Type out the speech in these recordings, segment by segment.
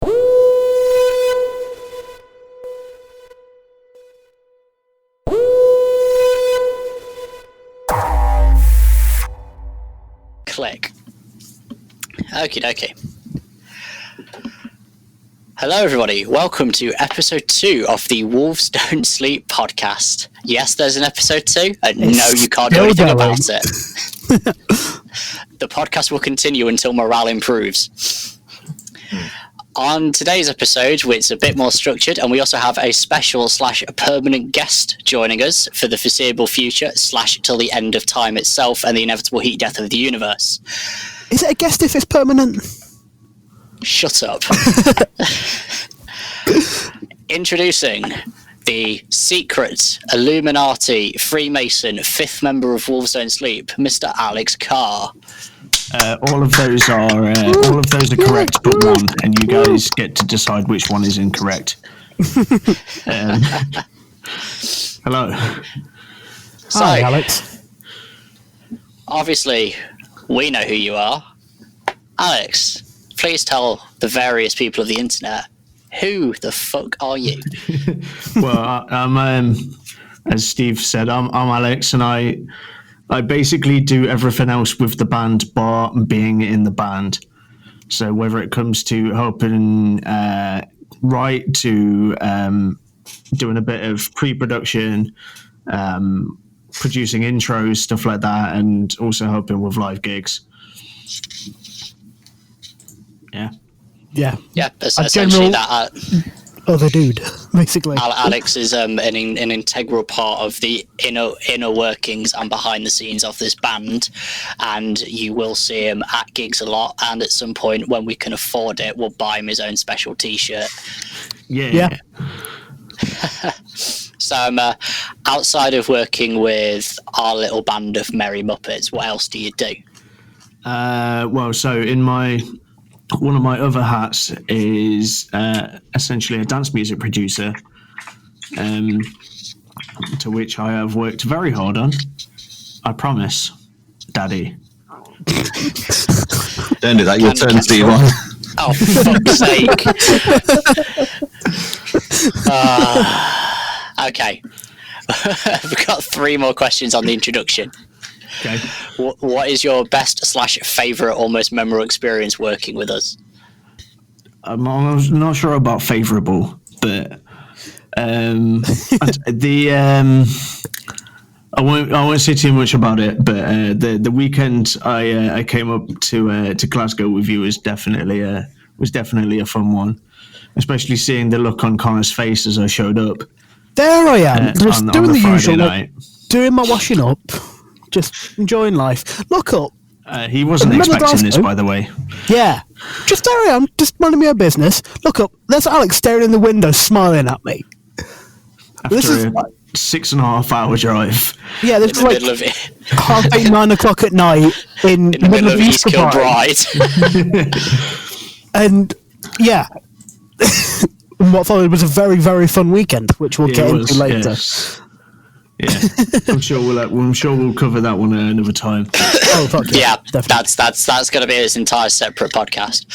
Click. Okie dokie. Hello everybody, welcome to episode 2 of the Wolves Don't Sleep podcast. Yes, there's an episode 2, and no, you can't do anything about it. The podcast will continue until morale improves. On today's episode, it's a bit more structured, and we also have a special / permanent guest joining us for the foreseeable future / till the end of time itself and the inevitable heat death of the universe. Is it a guest if it's permanent? Shut up. Introducing the secret Illuminati Freemason 5th member of Wolves Don't Sleep, Mr. Alex Carr. All of those are correct, but one, and you guys get to decide which one is incorrect. Hello. So, Hi, Alex. Obviously, we know who you are. Alex, please tell the various people of the internet, who the fuck are you? Well, I'm as Steve said, I'm Alex, and I basically do everything else with the band bar being in the band. So whether it comes to helping write, to doing a bit of pre-production, producing intros, stuff like that, and also helping with live gigs. Yeah, essentially that. Other dude, basically. Alex is an integral part of the inner workings and behind the scenes of this band, and you will see him at gigs a lot, and at some point when we can afford it, we'll buy him his own special t-shirt. Yeah. So outside of working with our little band of merry muppets, what else do you do? Well, so in one of my other hats is essentially a dance music producer, to which I have worked very hard on. I promise, Daddy. Don't do that, your turn, Steve. Oh, for fuck's sake. Okay. We've got 3 more questions on the introduction. Okay. What is your best / favourite, almost memorable experience working with us? I'm not sure about favourable, but I won't say too much about it. But the weekend I came up to Glasgow with you was definitely a fun one, especially seeing the look on Connor's face as I showed up. There I am, just doing the usual, night. Doing my washing up, just enjoying life. Look up. He wasn't expecting this, by the way. Yeah, just there I am, just minding my own business. Look up. There's Alex staring in the window, smiling at me. After this is a 6.5 hour drive. Yeah, this is like Middle of it. 8:30, 9 o'clock at night in In the middle of East Kilbride. And yeah, and what followed was a very, very fun weekend, which we'll get into later. Yes. Yeah, I'm sure we'll cover that one another time. Oh, fuck Yeah, definitely. that's going to be its entire separate podcast.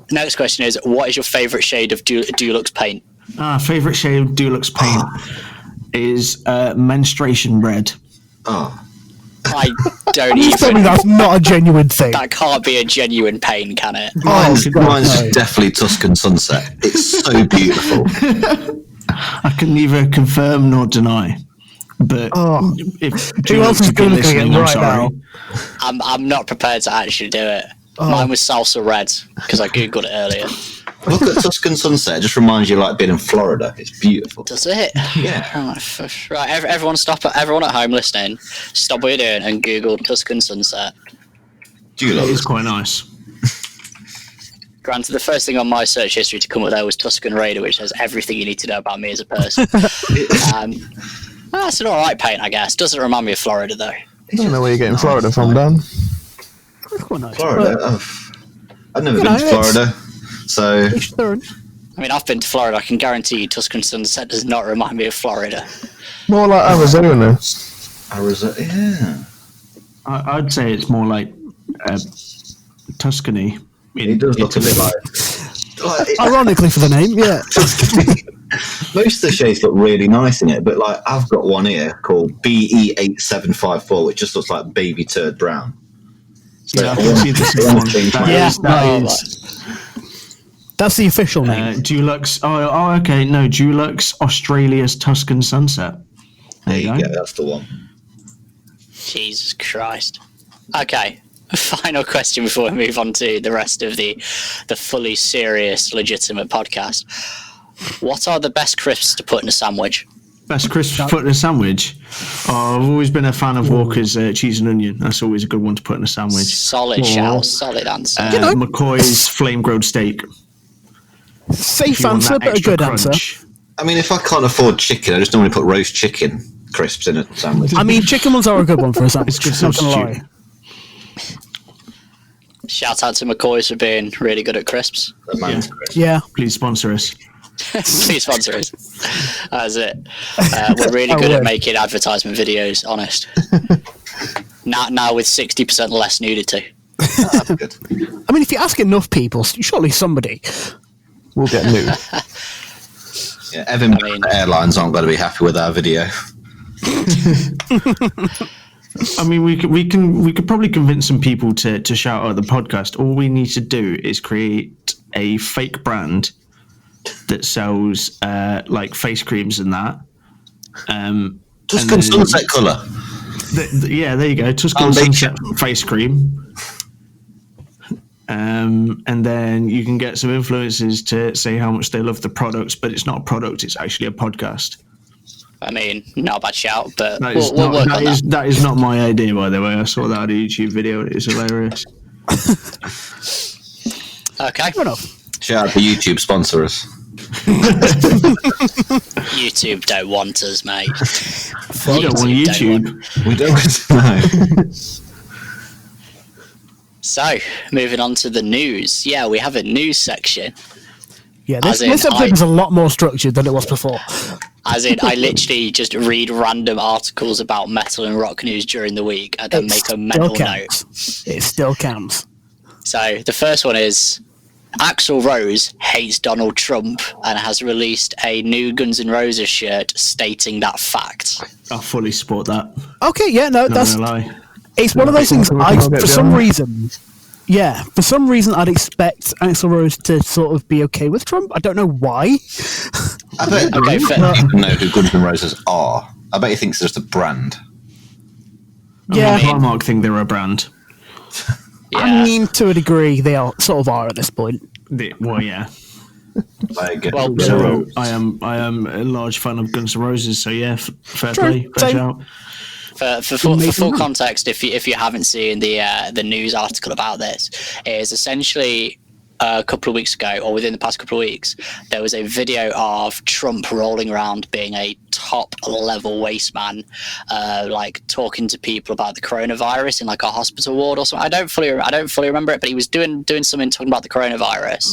Next question is, what is your favourite shade of Dulux paint? Favourite shade of Dulux paint is menstruation red. Oh, I don't Tell me even... that's not a genuine thing. That can't be a genuine pain, can it? mine's no. definitely Tuscan Sunset. It's so beautiful. I can neither confirm nor deny. But if Who else is Dulux Googling it I'm right sorry. now? I'm not prepared to actually do it. Mine was salsa red, because I googled it earlier. Look at Tuscan Sunset. It just reminds you like being in Florida. It's beautiful. Does it? Yeah. Right, everyone stop. Everyone at home listening, stop what you're doing and Google Tuscan Sunset. Dulux. It is quite nice. Granted, the first thing on my search history to come up there was Tuscan Raider, which has everything you need to know about me as a person. That's an alright paint, I guess. Doesn't remind me of Florida, though. I don't know where you're getting Florida from, Dan. That's quite nice. Florida? I've never been to Florida, so... I mean, I've been to Florida. I can guarantee you Tuscan Sunset does not remind me of Florida. More like Arizona. Arizona, yeah. I'd say it's more like Tuscany. It does look a bit like Ironically for the name, yeah. Most of the shades look really nice in it, but like I've got one here called BE8754, which just looks like baby turd brown. So Yeah, I can see this one. That is That's the official name. Dulux. Oh, okay. No, Dulux Australia's Tuscan Sunset. There you go. That's the one. Jesus Christ. Okay. Final question before we move on to the rest of the fully serious, legitimate podcast. What are the best crisps to put in a sandwich? Best crisps to put in a sandwich? Oh, I've always been a fan of Walker's cheese and onion. That's always a good one to put in a sandwich. Solid shout. Solid answer. McCoy's flame grilled steak. Safe answer, but a good crunch. answer. I mean, if I can't afford chicken, I just normally put roast chicken crisps in a sandwich. I mean, chicken ones are a good one for a sandwich. It's good Not gonna lie. substitute. Shout out to McCoy's for being really good at crisps. The man's crisp. Yeah. Please sponsor us. Please sponsor us. That's it. We're really good at making advertisement videos, honest. Now with 60% less nudity. That's good. I mean, if you ask enough people, surely somebody. We'll get nude. Yeah, Evan I mean- Airlines aren't going to be happy with our video. I mean, we could probably convince some people to shout out the podcast. All we need to do is create a fake brand that sells like face creams and that. Tuscan sunset colour. Yeah, there you go. Tuscan sunset face cream. And then you can get some influencers to say how much they love the products, but it's not a product; it's actually a podcast. I mean, not a bad shout, but That is, we'll work on that. that is not my idea, by the way. I saw that on a YouTube video. It is hilarious. Okay. Fair enough. Shout out to YouTube, sponsor us. YouTube don't want us, mate. You don't want YouTube. We don't know. So, moving on to the news. Yeah, we have a news section. Yeah, As this in, episode was a lot more structured than it was before. As in, I literally just read random articles about metal and rock news during the week and then make a mental note. It still counts. So, the first one is Axl Rose hates Donald Trump and has released a new Guns N' Roses shirt stating that fact. I fully support that. Okay, yeah, no, Not that's... gonna lie. It's one of those things, I'll get for some down. reason... Yeah, for some reason I'd expect Axl Rose to sort of be okay with Trump. I don't know why. I bet Okay, you fair. don't even know who Guns N' Roses are. I bet he thinks it's just a brand. Yeah. I mean, Primark think they're a brand. Yeah. I mean, to a degree, they are sort of are at this point. Well, yeah. I get Well, So I am a large fan of Guns N' Roses. So yeah, fair True, play, fair same. shout. For full context, if you haven't seen the news article about this, it is essentially a couple of weeks ago, or within the past couple of weeks, there was a video of Trump rolling around being a top level waste man, like talking to people about the coronavirus in like a hospital ward or something. I don't fully remember it, but he was doing something talking about the coronavirus,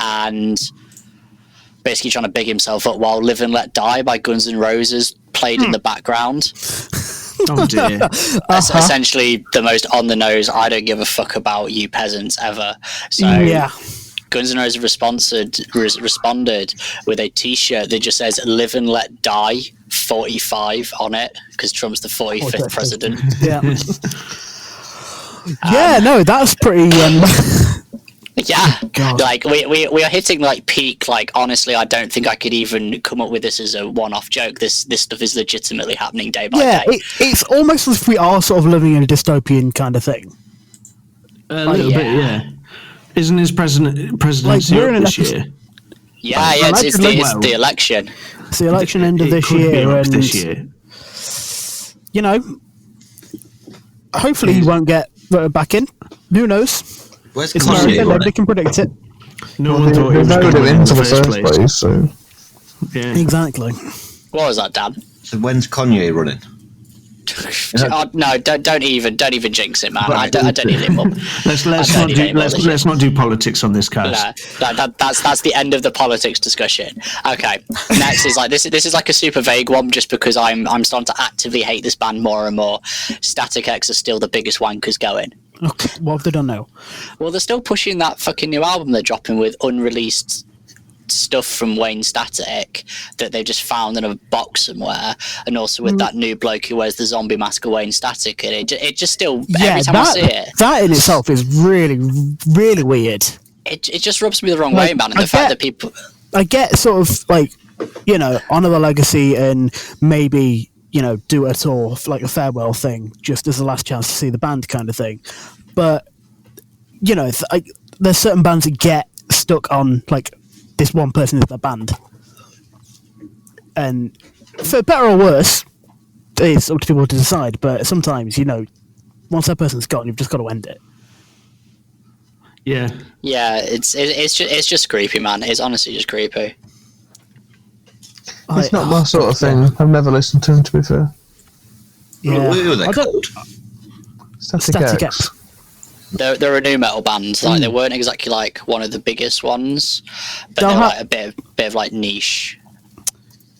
and basically trying to big himself up while "Live and Let Die" by Guns N' Roses played in the background. Oh dear. Essentially the most on the nose, I don't give a fuck about you peasants ever. So Yeah. Guns N' Roses responded with a t-shirt that just says "Live and Let Die" 45 on it, because Trump's the 45th president. Yeah. Yeah, no, that's pretty... Yeah, God. like we are hitting like peak. Like honestly, I don't think I could even come up with this as a one-off joke. This stuff is legitimately happening day by Yeah, day. it's almost as if we are sort of living in a dystopian kind of thing. A little yeah. bit, yeah. Isn't his presidency we're in an this year? episode- Yeah, it's Imagine the election. It's the election end of It this could be year, up and this year. you know, hopefully he won't get voted back in. Who knows? Where's It's Kanye America, nobody running? can predict it. No one thought They he was voted going him in into the the first place, so... Yeah. Exactly. What was that, Dan? So when's Kanye running? Oh, no, don't even jinx it, man. Right. I don't need him up. Let's I not don't need do any more of this let's not do politics on this cast. No, that's the end of the politics discussion. Okay, next is like this is like a super vague one, just because I'm starting to actively hate this band more and more. Static X are still the biggest wankers going. Okay, what have they done now? Well, they're still pushing that fucking new album they're dropping with unreleased stuff from Wayne Static that they just found in a box somewhere, and also with that new bloke who wears the zombie mask of Wayne Static, and it just still, every time I see it, that in itself is really, really weird. It just rubs me the wrong way, man. And the fact that people, I get sort of like, you know, honour the legacy and maybe, you know, do a tour, like a farewell thing, just as a last chance to see the band kind of thing. But, you know, there's certain bands that get stuck on, like, this one person is the band. And for better or worse, it's up to people to decide. But sometimes, you know, once that person's gone, you've just got to end it. Yeah. yeah, it's just creepy, man. It's honestly just creepy. It's not my sort of thing. I've never listened to him, to be fair. Yeah. What were they called? Static X. They're a new metal band. Like they weren't exactly like one of the biggest ones, but they're like a bit of like niche.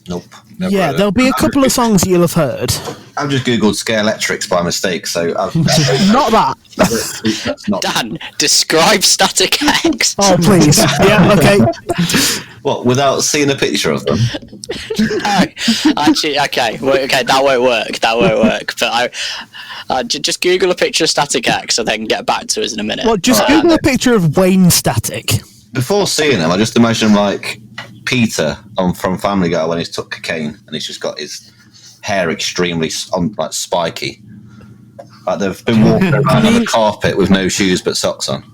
Nope. Yeah, there'll be a couple of songs that you'll have heard. I've just googled Scare Electrics by mistake, so I've Not that. that's not. Dan, describe Static X. Oh, please. Yeah, okay. What, without seeing a picture of them? No, actually, okay, that won't work. But I just Google a picture of Static X and then get back to us in a minute. Well, just Google a picture of Wayne Static. Before seeing him, I just imagine him like Peter from Family Guy when he's took cocaine and he's just got his hair extremely like spiky. Like they've been walking around on the carpet with no shoes but socks on.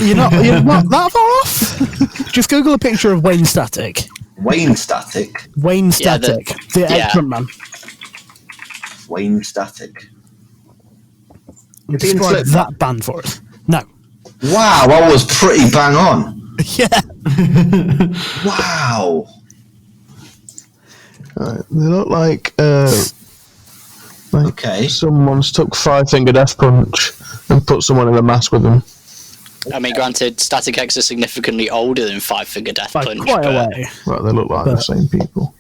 You're not that far off. Just Google a picture of Wayne Static. Wayne Static? Wayne Static, the ex-front man. Wayne Static. Describe that band for us. No. Wow, I was pretty bang on. Yeah. Wow. Right, they look like Okay. someone's took Five Finger Death Punch and put someone in a mask with them. I mean, granted, Static X is significantly older than Five Finger Death By Punch. quite a but, way. Right, they look like the same people.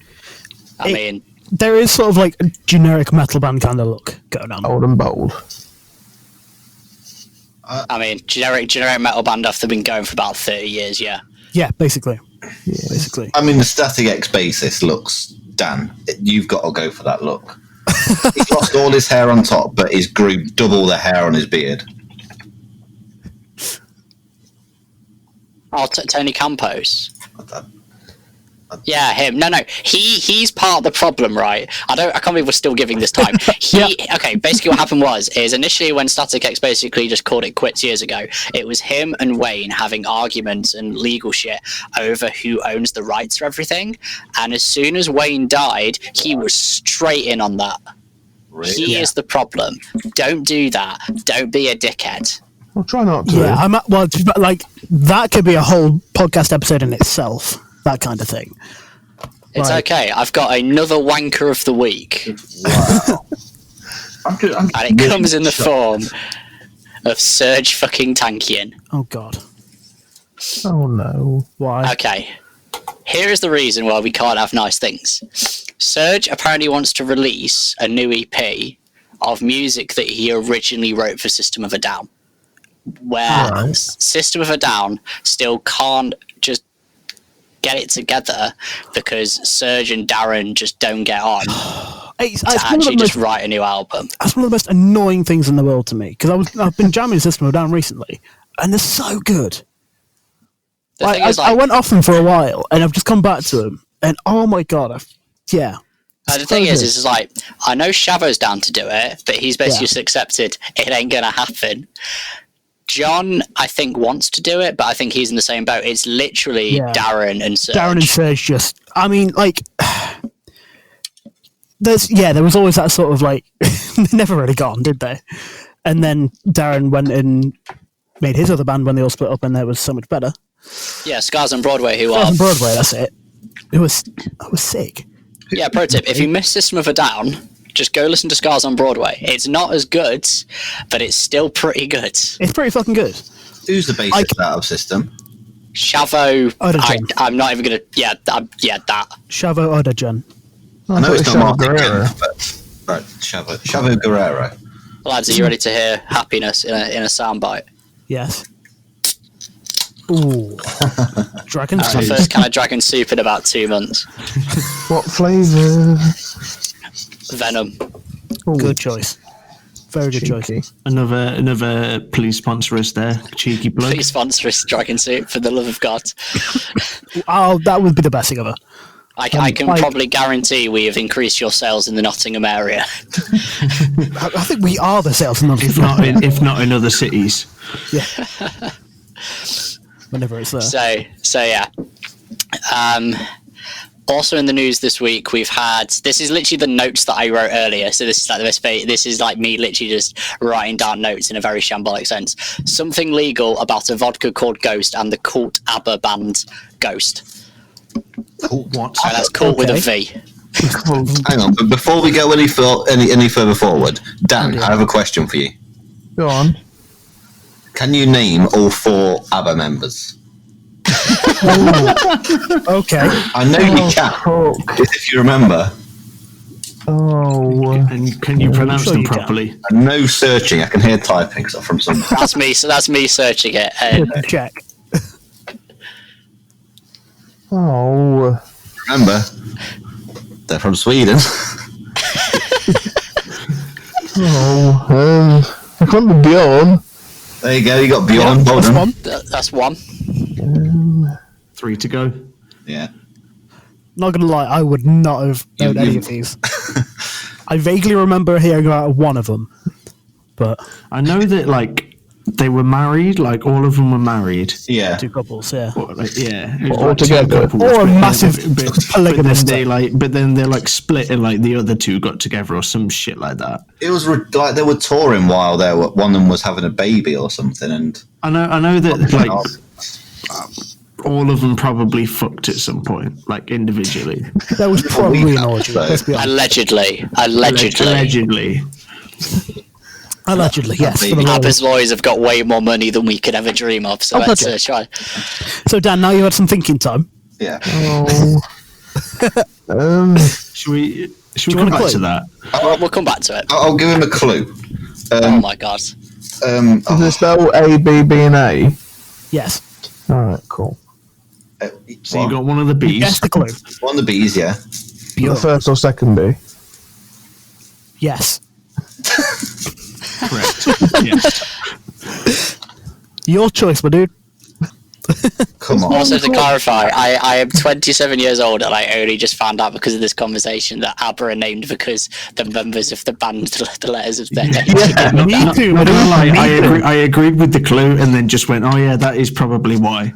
I mean, There is sort of like a generic metal band kind of look going on. Old and bold. generic metal band after been going for about 30 years. Yeah. Yeah, basically. Basically. I mean, the Static X bassist looks, Dan, you've got to go for that look. He's lost all his hair on top, but he's grew double the hair on his beard. Oh, Tony Campos. Yeah, him. No, he's part of the problem, right? I can't believe we're still giving this time. Okay, basically what happened is initially when Static X basically just called it quits years ago, it was him and Wayne having arguments and legal shit over who owns the rights for everything. And as soon as Wayne died, he was straight in on that. Really? He is the problem. Don't do that. Don't be a dickhead. Well, try not to. Yeah, like that could be a whole podcast episode in itself. That kind of thing. It's okay. I've got another wanker of the week. Wow. And it comes in the form of Serge fucking Tankian. Oh God. Oh no. Why? Okay. Here is the reason why we can't have nice things. Serge apparently wants to release a new EP of music that he originally wrote for System of a Down. Where System of a Down still can't just get it together because Serge and Darren just don't get on It's to actually just write a new album. That's one of the most annoying things in the world to me because I've been jamming System of a Down recently, and they're so good. The thing is, I went off them for a while, and I've just come back to them, and oh my God, the thing is like, I know Shavo's down to do it, but he's basically just accepted it ain't gonna happen. John, I think, wants to do it, but I think he's in the same boat. It's literally Darren and Serge. Darren and Serge just, I mean, like, there was always that sort of like, they never really got on, did they? And then Darren went and made his other band when they all split up, and that was so much better. Yeah, Scars on Broadway, Scars on Broadway, that's it. It was sick. Yeah, pro tip, if you miss System of a Down, just go listen to Scars on Broadway. It's not as good, but it's still pretty good. It's pretty fucking good. Who's the bassist out of System? Shavo. Odajan. I'm not even gonna. Yeah, that. Shavo Odajan. I know it's not Martin Guerrero. Kemp, but right, Shavo Guerrero. Lads, are you ready to hear happiness in a soundbite? Yes. Ooh. Dragon That's my soup. first kind of dragon soup in about 2 months. What flavour? Venom. Good choice. Very good choice. Cheeky. Another please sponsor us there, cheeky plug. Please sponsor us, dragon soup, for the love of God. Oh, that would be the best thing ever. I can probably guarantee we have increased your sales in the Nottingham area. I think we are the sales and If not in other cities. Yeah. Whenever it's there. So yeah. Also in the news this week, we've had, this is literally the notes that I wrote earlier. So this is like this is like me literally just writing down notes in a very shambolic sense. Something legal about a vodka called Ghost and the cult ABBA band Ghost. What? So that's cult with a V. Hang on, but before we go any further forward, Dan, I have a question for you. Go on. Can you name all 4 ABBA members? Okay. I know you can, if you remember. Oh. And can you pronounce sure them you can. properly? And no searching, I can hear typing from somewhere. That's me. So that's me searching it. Check. Oh. Remember, they're from Sweden. I can't be Bjorn. There you go, you got Bjorn. Well That's done. one. That's one. 3 to go. Yeah. Not gonna lie, I would not have known any of these. I vaguely remember hearing about one of them, but I know that like they were married, like all of them were married. Yeah. 2 couples, yeah. Or, like, yeah, it was All like 2 together. couples, Or a but- massive polygamous But then they're like split, and like the other 2 got together or some shit like that. It was like they were touring while one of them was having a baby or something, and I know that like all of them probably fucked at some point, like individually. That was probably an orgy. so. Let's be honest. Allegedly. Allegedly. Allegedly, yes. For the Baby. Lord. ABBA's lawyers have got way more money than we could ever dream of. So Oh, let's okay. try. So Dan, now you had some thinking time. yeah. Oh. Should we you come want a back clue? to that? We'll come back to it. I'll give him a clue. Oh my God. Does it spell A, B, B, and A? Yes. Alright, cool. So you got one of the B's. Guess the clue. one of the B's, yeah. The first or second B? Yes. Correct. Yes. Your choice, my dude. Come on. Also, to clarify, I am 27 years old and I only just found out because of this conversation that ABBA are named because the members of the band, the letters of their name. Me too, my Not gonna lie, dude. I agreed with the clue and then just went, oh yeah, that is probably why.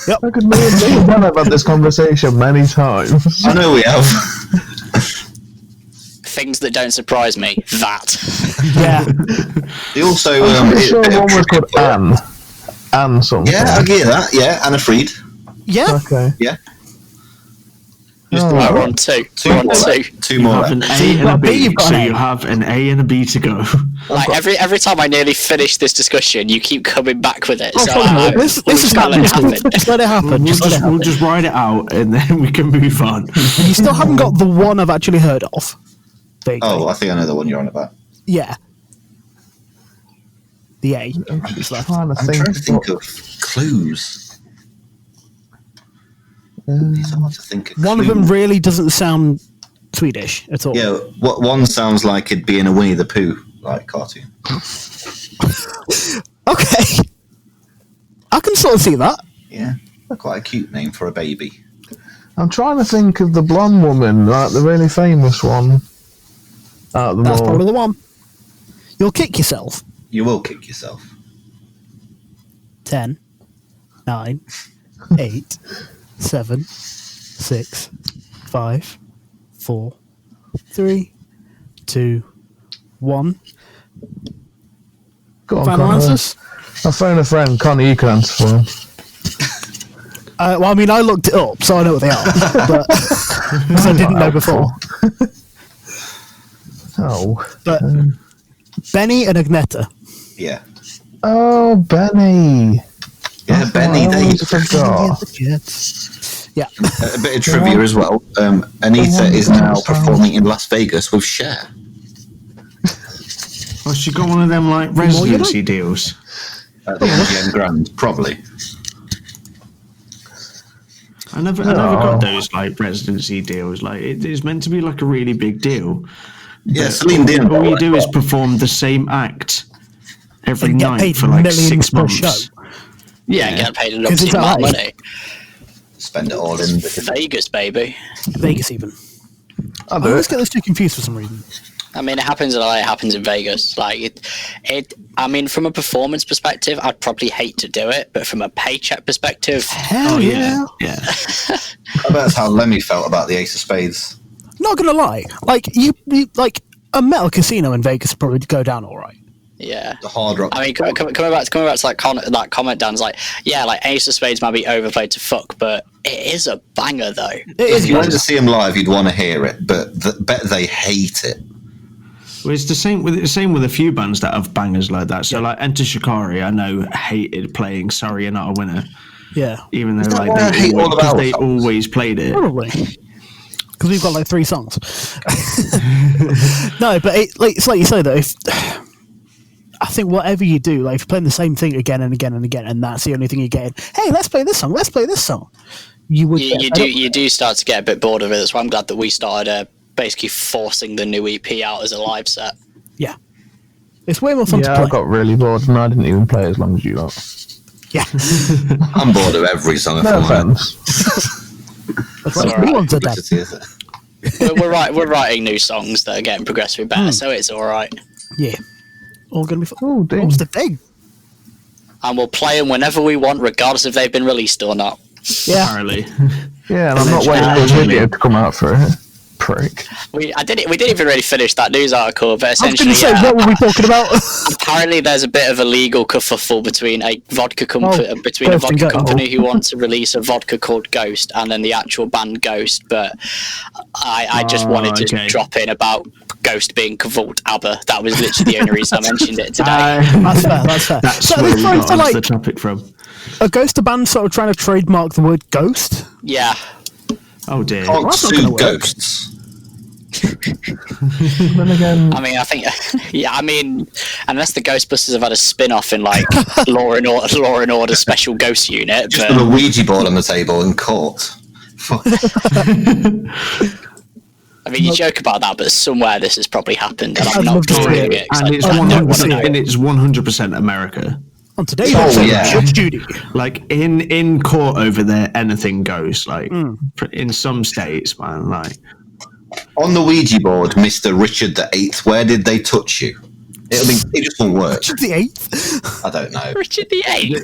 Look at me and Dan have had this conversation many times. I know we have. Things that don't surprise me. That. Yeah. They also. I'm pretty it- sure it- one was called Anne. Anne something. Yeah, I get that. Yeah, Anna Fried. Yeah. Okay. Yeah. Oh, Right, we're on 2. Two We're on more. 2. Two You more. have an left. A you've and got a a B, B, you've got so an A. you have an A and a B to go. Like every time I nearly finish this discussion, you keep coming back with it. Oh, So fuck no. I- This we'll is just let it happening. happen. Just let it happen. We'll Just let it happen. just ride it out and then we can move on. You still haven't got the one I've actually heard of. Vaguely. Oh, I think I know the one you're on about. Yeah. The A. I'm It's left. trying to I'm think. trying to think of clues. It's hard to think of One of clues. them really doesn't sound Swedish at all. Yeah, what one sounds like it'd be in a Winnie the Pooh like cartoon. Okay. I can sort of see that. Yeah, quite a cute name for a baby. I'm trying to think of the blonde woman, like the really famous one. Out of them That's all. probably the one. You'll kick yourself. You will kick yourself. 10, 9, 8, 7, 6, 5, 4, 3, 2, 1. Go on, Final Connor. answers? I'll phone a friend. Connor, you can answer for him. Well, I mean, I looked it up, so I know what they are. But because I didn't know before. Oh. But Benny and Agneta. Yeah. Oh, Benny. Yeah, Benny. I There you always go. forgot. Yeah. A bit of trivia as well. Anita is now performing in Las Vegas with Cher. Oh, she got one of them like residency deals. At the MGM Grand, probably. I never got those like residency deals. Like it is meant to be like a really big deal. Yeah, Celine Dion. All you do is perform the same act every And get night paid for like millions 6 per months. show. Yeah, get paid an 'Cause it's obscene amount of LA. money. Spend it all in. Vegas, baby. Vegas even. I I'll do always it. get those two confused for some reason. I mean, it happens in LA, it happens in Vegas. Like I mean, from a performance perspective, I'd probably hate to do it, but from a paycheck perspective, Hell Oh yeah. yeah. I bet that's how Lemmy felt about the Ace of Spades. Not gonna lie, like you like a metal casino in Vegas would probably go down all right. yeah. The Hard Rock. I mean, coming back to like that comment, Dan's like, yeah, like Ace of Spades might be overplayed to fuck, but it is a banger though. It is. If you went to see them live, you'd want to hear it, but bet they hate it. Well, it's the same with a few bands that have bangers like that. So like Enter Shikari, I know hated playing "Sorry You're Not a Winner," Yeah, even though that like why I hate all of our they songs? always played it. probably. Because we've got like 3 songs. No, but it's like you say though. If I think whatever you do, like if you're playing the same thing again and again and again, and that's the only thing you're getting. Hey, let's play this song. Let's play this song. You would. You do start to get a bit bored of it. That's why I'm glad that we started basically forcing the new EP out as a live set. Yeah. It's way more fun to Yeah, play. I got really bored and I didn't even play as long as you lot. Yeah. I'm bored of every song. No I'm offense. That's what alright. we want to do. We're writing new songs that are getting progressively better, so it's all right. Yeah. All gonna be fun. Oh, dang. What's the thing? And we'll play them whenever we want, regardless if they've been released or not. Yeah. Apparently. Yeah, and I'm not waiting for a video to come out for it. Prick. We didn't even really finish that news article, but I was essentially, going to say, what were we talking about? apparently there's a bit of a legal kerfuffle between a vodka company Ghost and Ghost. who wants to release a vodka called Ghost and then the actual band Ghost. But I just wanted to drop in about Ghost being cavort ABBA. That was literally the only reason I mentioned it today. That's fair. That's fair. That's So where they're we trying got to onto like the topic from. a Ghost a band sort of trying to trademark the word ghost. Yeah. Oh dear. Can't that's not sue gonna work. ghosts. Then again, I mean, I think, yeah, I mean, unless the Ghostbusters have had a spin-off in like Law and Order Special Ghost Unit, Just but put a Ouija board on the table in court. Fuck. I mean, you joke about that, but somewhere this has probably happened, and I'd I'm not love to see doing it. it. 'cause And it's I don't wanna 100%. know. And it's 100% America. On today's Oh, episode yeah. of Judge Judy. Like in court over there, anything goes. Like in some states, man. Like On the Ouija board, Mr. Richard VIII, where did they touch you? It just won't work. The 8th. I don't know. Richard VIII.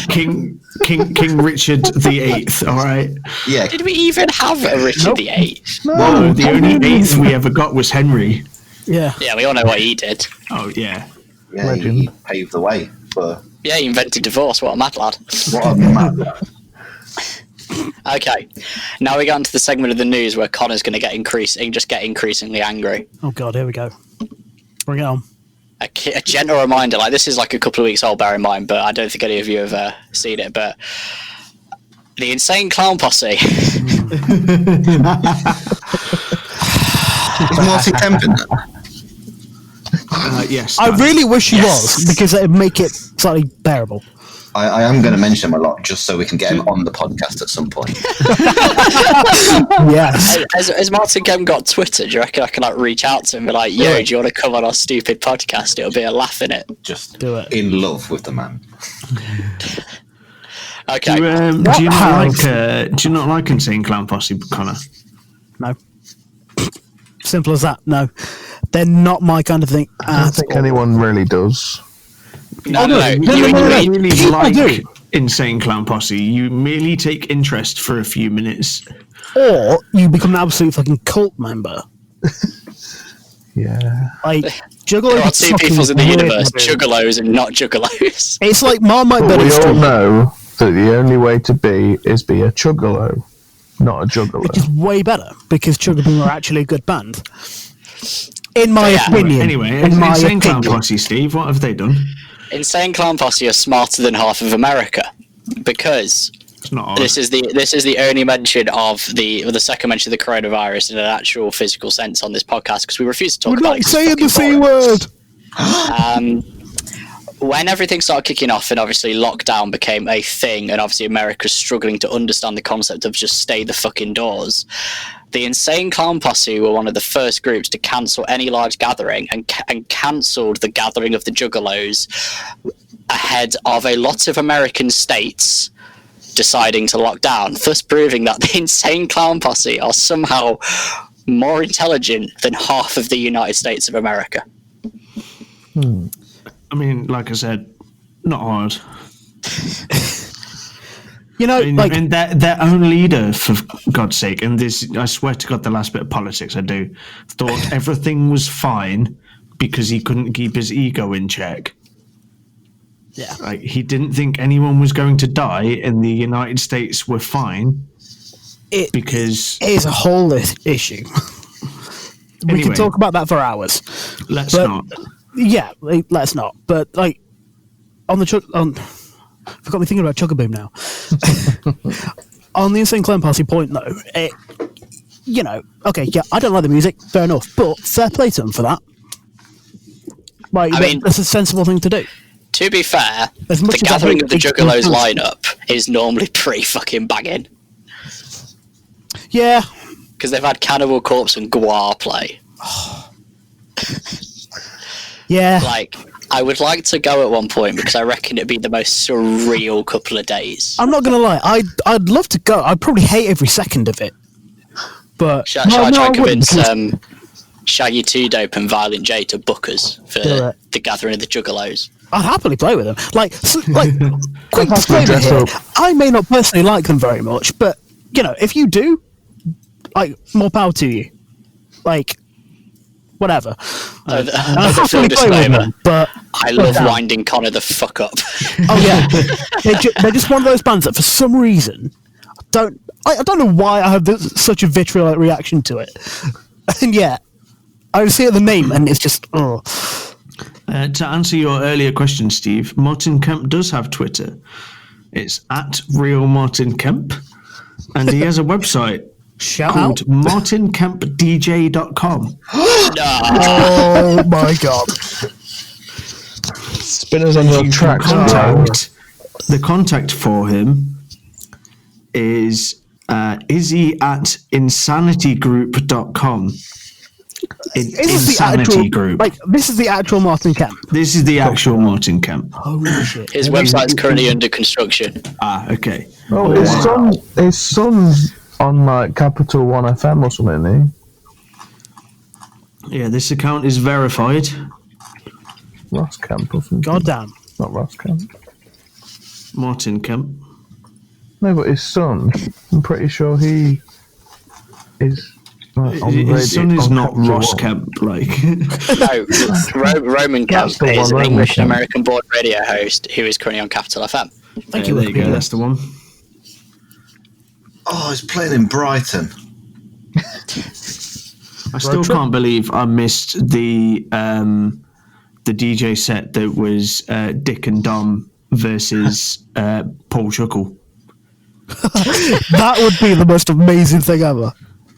King Richard VIII. All right. Yeah, Did we even have a Richard VIII? No, the only eighth we ever got was Henry. Yeah. Yeah, we all know what he did. Oh yeah. yeah, he paved the way for Yeah, he invented divorce. What a mad lad. what a mad. Okay, now we get onto the segment of the news where Connor's going to get increasingly angry. Oh God, here we go. Bring it on. A gentle reminder, like this is like a couple of weeks old, bear in mind, but I don't think any of you have seen it, but the Insane Clown Posse. Is Martin Kemp in that? Yes. I Dan. really wish he was, because it'd make it slightly bearable. I am going to mention him a lot just so we can get him on the podcast at some point. Yes. Has Martin Kemp got Twitter? Do you reckon I can like reach out to him and be like, yo, do you want to come on our stupid podcast? It'll be a laugh in it. Just Do it. in love with the man. Okay. Do you not like Insane Clown Posse, Connor? No. Simple as that. No. They're not my kind of thing. I don't think anyone really does. No. no, You really People like do. Insane Clown Posse. You merely take interest for a few minutes. Or you become an absolute fucking cult member. Yeah. Like, Juggalo. There are two peoples in the universe, juggalos and not juggalos. It's like Marmite But Betty we all Street, know that the only way to be is be a chuggalo, not a juggalo. which is way better, because Chuggaboo are actually a good band. In my Yeah. opinion. Anyway, in my Insane Clown opinion. Posse, Steve, what have they done? Insane Clown Posse are smarter than half of America because It's not odd. this is the only mention of the second mention of the coronavirus in an actual physical sense on this podcast because we refuse to talk We're about not it. 'cause saying the it's C fucking boring. word. When everything started kicking off and obviously lockdown became a thing and obviously America's struggling to understand the concept of just stay the fuck indoors, the Insane Clown Posse were one of the first groups to cancel any large gathering and cancelled the gathering of the Juggalos ahead of a lot of American states deciding to lock down, thus proving that the Insane Clown Posse are somehow more intelligent than half of the United States of America. I mean, like I said, not hard. You know, like, and their own leader, for God's sake, and this, I swear to God, the last bit of politics I do, thought everything was fine because he couldn't keep his ego in check. yeah. Like, he didn't think anyone was going to die, and the United States were fine because It is a whole issue. We Anyway. can talk about that for hours. let's But- not. Yeah, let's not. But like on the I've got me thinking about Chugaboom now. On the Insane Clown Posse point, though, okay, yeah, I don't like the music, fair enough, but fair play to them for that. Like, I mean- that's a sensible thing to do. To be fair, As much the as I gathering hate of the big Juggalos groups- lineup is normally pretty fucking banging Yeah, because they've had Cannibal Corpse and Guar play. yeah. Like, I would like to go at one point because I reckon it'd be the most surreal couple of days. I'm not gonna lie. I'd love to go. I'd probably hate every second of it. But Shall I try and wouldn't. convince Shaggy 2 Dope and Violent J to book us for Do it. the gathering of the Juggalos? I'd happily play with them. Like, quick I'd have to disclaimer dress here. up. I may not personally like them very much, but if you do, like, more power to you. Like, whatever. As I'd a happily full play with disclaimer, them, but I love damn. winding Connor the fuck up. oh yeah, they're just one of those bands that for some reason I don't know why I have such a vitriolic reaction to it, and yet I see the name and it's just oh. To answer your earlier question, Steve, Martin Kemp does have Twitter. It's at Real Martin Kemp, and he has a website Shout called out! martinkempdj.com. Oh my god! Spinners on your You can tracks. the contact for him is izzy at insanitygroup.com. Is this the Insanity actual Group. Like, this is the actual Martin Kemp. This is the actual Martin Kemp. Holy shit! His website's currently under construction. Okay. Oh, his son's on like Capital One FM or something, isn't he? Yeah, this account is verified. Ross Kemp or something. Goddamn! Not Ross Kemp. Martin Kemp. No, but his son, I'm pretty sure he is. On His son radio- is on not Capital Ross One. Kemp, like. No, Roman Kemp That's the is one, an Roman English Kemp. American born radio host who is currently on Capital FM. Thank Yeah, you. there you go. Wikipedia. That's the one. Oh, he's playing in Brighton. I still can't believe I missed the DJ set that was Dick and Dom versus Paul Chuckle. That would be the most amazing thing ever.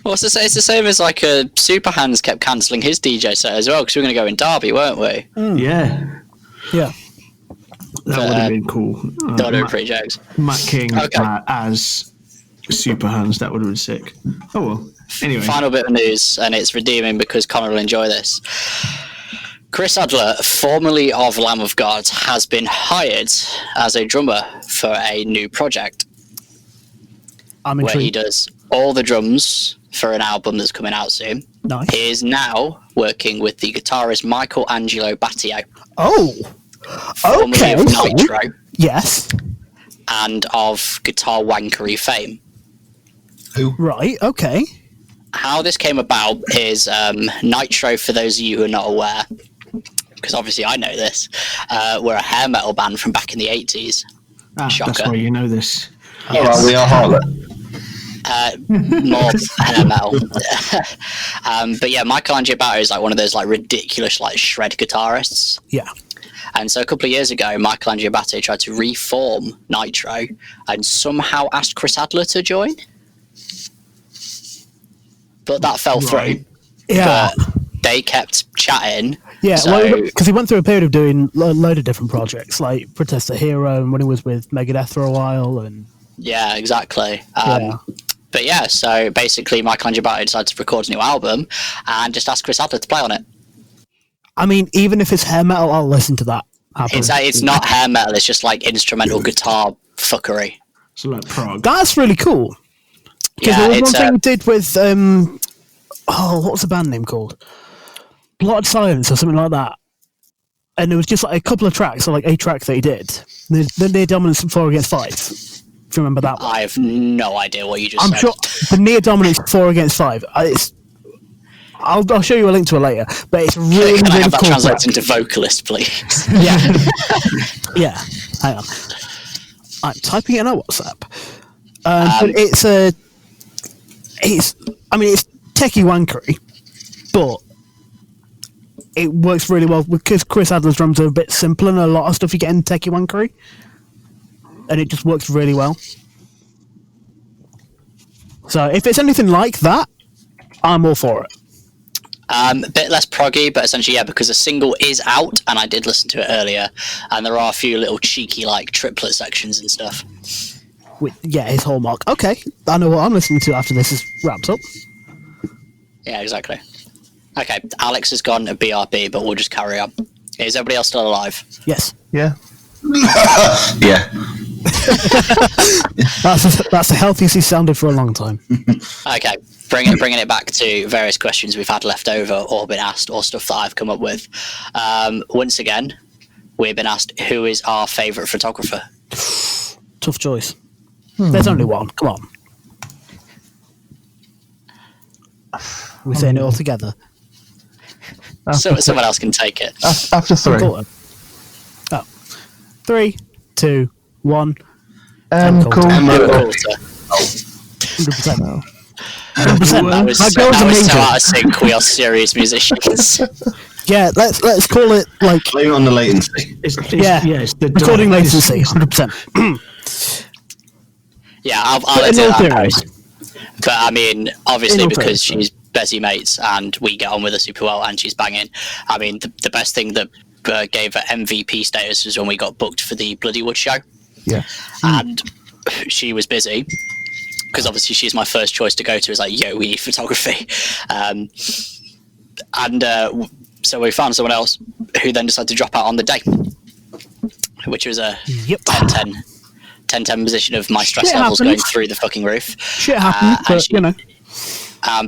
Well, it's the same as like Super Hands kept cancelling his DJ set as well because we were going to go in Derby, weren't we? Yeah, Yeah. that would have been cool. That would have been pretty jokes. Matt King Okay. As Super Hands, that would have been sick. Oh well. Anyway, Final bit of news, and it's redeeming because Connor will enjoy this. Chris Adler, formerly of Lamb of God, has been hired as a drummer for a new project I'm where he intrigued. does all the drums for an album that's coming out soon. Nice. He is now working with the guitarist Michael Angelo Battio, Oh. formerly Okay. of Nitro Yes. and of Guitar Wankery fame. Right. Okay. How this came about is Nitro, for those of you who are not aware, because obviously I know this, we're a hair metal band from back in the 80s. that's Shocker. why you know this. Oh, right, we are Harlot. More hair metal. But yeah, Michael Angelo Battio is like one of those like ridiculous like shred guitarists. Yeah. And so a couple of years ago, Michael Angelo Battio tried to reform Nitro and somehow asked Chris Adler to join. But that fell through. Yeah. they kept chatting. Yeah, so, because he went through a period of doing a load of different projects, like Protest the Hero, and when he was with Megadeth for a while, and yeah, exactly. yeah. But yeah, so basically, Michelangelo Batty decided to record a new album and just asked Chris Adler to play on it. I mean, even if it's hair metal, I'll listen to that. It's not hair metal; it's just like instrumental guitar fuckery. So like prog. That's really cool. Because Yeah, there was it's one thing we did with what was the band name called? Blotted Silence or something like that. And it was just like a couple of tracks, or like a track that he did. The Near Dominance and 4 Against 5. If you remember that one. I have no idea what you just I'm said. sure the Near Dominance 4 Against 5. I'll show you a link to it later. But it's really, Can I really have that cool. translated into vocalist, please? Yeah. Yeah. Hang on. I'm typing it in our WhatsApp. But it's techie wankery, but it works really well because Chris Adler's drums are a bit simpler than a lot of stuff you get in techie wankery, and it just works really well. So if it's anything like that, I'm all for it. A bit less proggy, but essentially, yeah, because a single is out, and I did listen to it earlier, and there are a few little cheeky, like, triplet sections and stuff. Yeah, his hallmark. Okay, I know what I'm listening to after this is wraps up. Yeah, exactly. Okay, Alex has gone to BRB, but we'll just carry on. Is everybody else still alive? Yes. Yeah. Yeah. That's the healthiest he's sounded for a long time. Okay, bringing it back to various questions we've had left over or been asked or stuff that I've come up with. Once again, we've been asked who is our favourite photographer. Tough choice. There's only one. Come on. We're saying it all together. So someone else can take it. After 3. Oh. 3, 2, 1. Cool. Coulter. 100%. 100%. That was so out of sync. We are serious musicians. Yeah, let's call it like Blame on the latency. It's the recording latency. 100%. Yeah, I'll in edit all that theories. post. But I mean, obviously, In all because theories, she's Bessie mates and we get on with her super well and she's banging. I mean, the best thing that gave her MVP status was when we got booked for the Bloodywood show. Yeah. And she was busy because obviously she's my first choice to go to. Is like, yo, we need photography. So we found someone else who then decided to drop out on the day, which was a 10-10 position of my stress levels going through the fucking roof. Shit happens, but you know.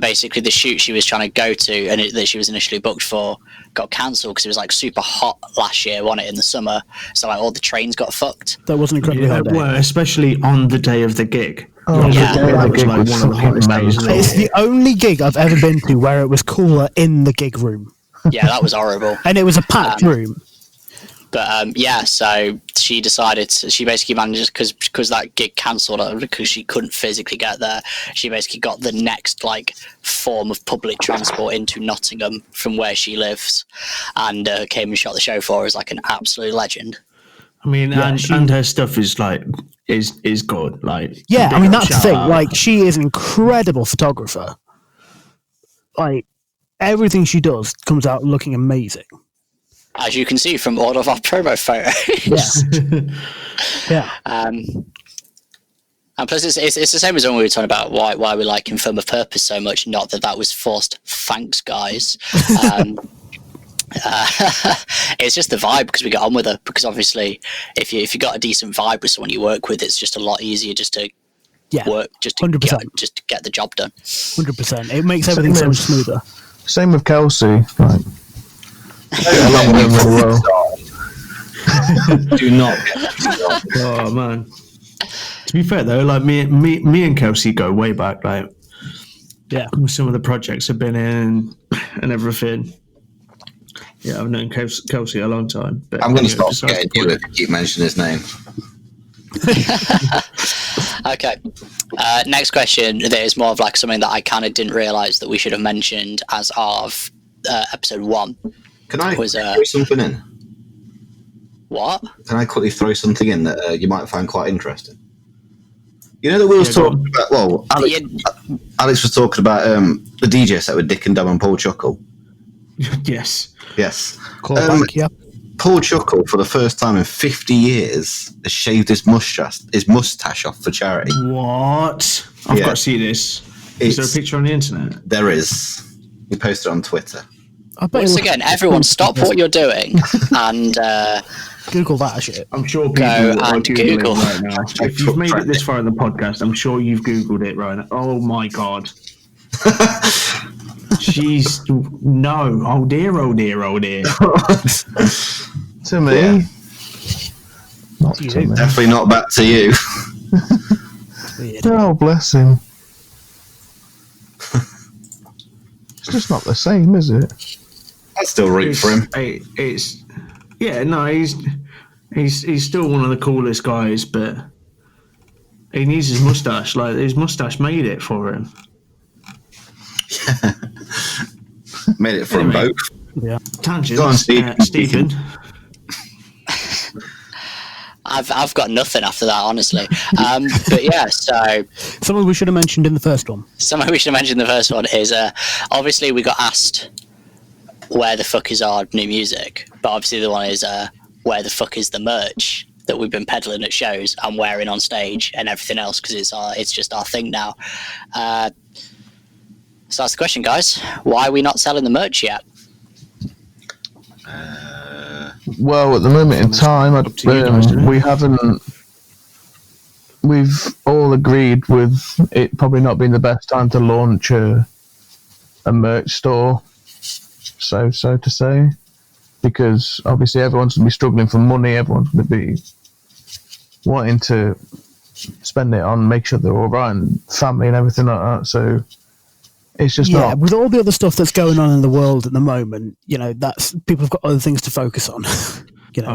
Basically, the shoot she was trying to go to and that she was initially booked for got cancelled because it was like super hot last year, wasn't it, in the summer? So like all the trains got fucked. That wasn't incredibly hot day. Well, especially on the day of the gig. Oh, Yeah. the gig like was one of the hottest days of the It's year. the only gig I've ever been to where it was cooler in the gig room, Yeah, that was horrible. and it was a packed room. But yeah, so she decided she basically managed because that gig cancelled because she couldn't physically get there. She basically got the next like form of public transport into Nottingham from where she lives, and came and shot the show for her as like an absolute legend. I mean, and her stuff is like is good. Like Yeah, I big mean up, that's the shout thing. out. Like she is an incredible photographer. Like everything she does comes out looking amazing. As you can see from all of our promo photos. Yeah. And plus, it's the same as when we were talking about why we like Infirm of Purpose so much. Not that was forced. Thanks, guys. It's just the vibe because we get on with her. Because obviously, if you got a decent vibe with someone you work with, it's just a lot easier just to work, just to 100%. get the job done. 100%. It makes everything so much smoother. Same with Kelsey. Like, along with him really well. Do not. Oh man. To be fair though, like me and Kelsey go way back. Like, Yeah. with some of the projects I've been in and everything. Yeah, I've known Kelsey a long time. But I'm going to anyway, stop besides getting the you if you keep mentioning his name. Okay. Next question. There's more of like something that I kind of didn't realise that we should have mentioned as of episode 1. Can I Was, throw something in? What? Can I quickly throw something in that you might find quite interesting? You know that we was talking about. Well, Alex was talking about the DJ set with Dick and Dom and Paul Chuckle. Yes. Yes. Call back, yeah. Paul Chuckle, for the first time in 50 years, has shaved his mustache off for charity. What? I've got to see this. Is there a picture on the internet? There is. He posted it on Twitter. Once again, everyone stop what you're doing and Google that shit. I'm sure people Go are and Googling Google. it right now. If you've made it this far in the podcast, I'm sure you've Googled it right now. Oh my God. Jeez, no. Oh dear, oh dear, oh dear. To me. Yeah. Not to me. Definitely not back to you. Weird. Oh, bless him. It's just not the same, is it? I still root for him. He's still one of the coolest guys, but he needs his mustache. Like, his mustache made it for him. Made it for them both. Yeah. Tangent. Go on, Steve. Stephen. I've got nothing after that, honestly. But yeah, so Something we should have mentioned in the first one. something we should mention in the first one is obviously we got asked where the fuck is our new music, but obviously the one is where the fuck is the merch that we've been peddling at shows and wearing on stage and everything else, because it's just our thing now. So that's the question, guys. Why are we not selling the merch yet? Well, at the moment in time, Up to you guys, isn't it? we haven't. We've all agreed with it probably not being the best time to launch a merch store, so to say, because obviously everyone's going to be struggling for money. Everyone's going to be wanting to spend it on make sure they're all right and family and everything like that. So it's just not. With all the other stuff that's going on in the world at the moment, that's people have got other things to focus on.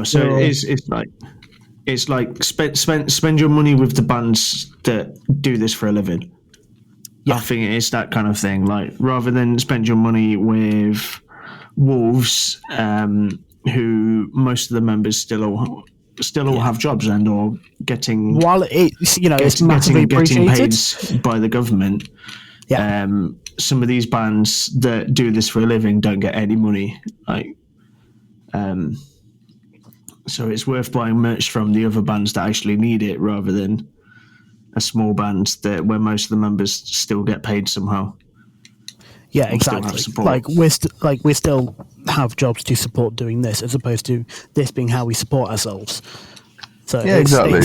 So it's like spend your money with the bands that do this for a living. Yeah. I think it's that kind of thing. Like, rather than spend your money with Wolves, who most of the members still all have jobs and or getting While it's massively getting appreciated. paid by the government. Yeah. Some of these bands that do this for a living don't get any money. So it's worth buying merch from the other bands that actually need it, rather than a small band where most of the members still get paid somehow. Yeah, Or still have exactly. support. We still have jobs to support doing this, as opposed to this being how we support ourselves. So Yeah, exactly.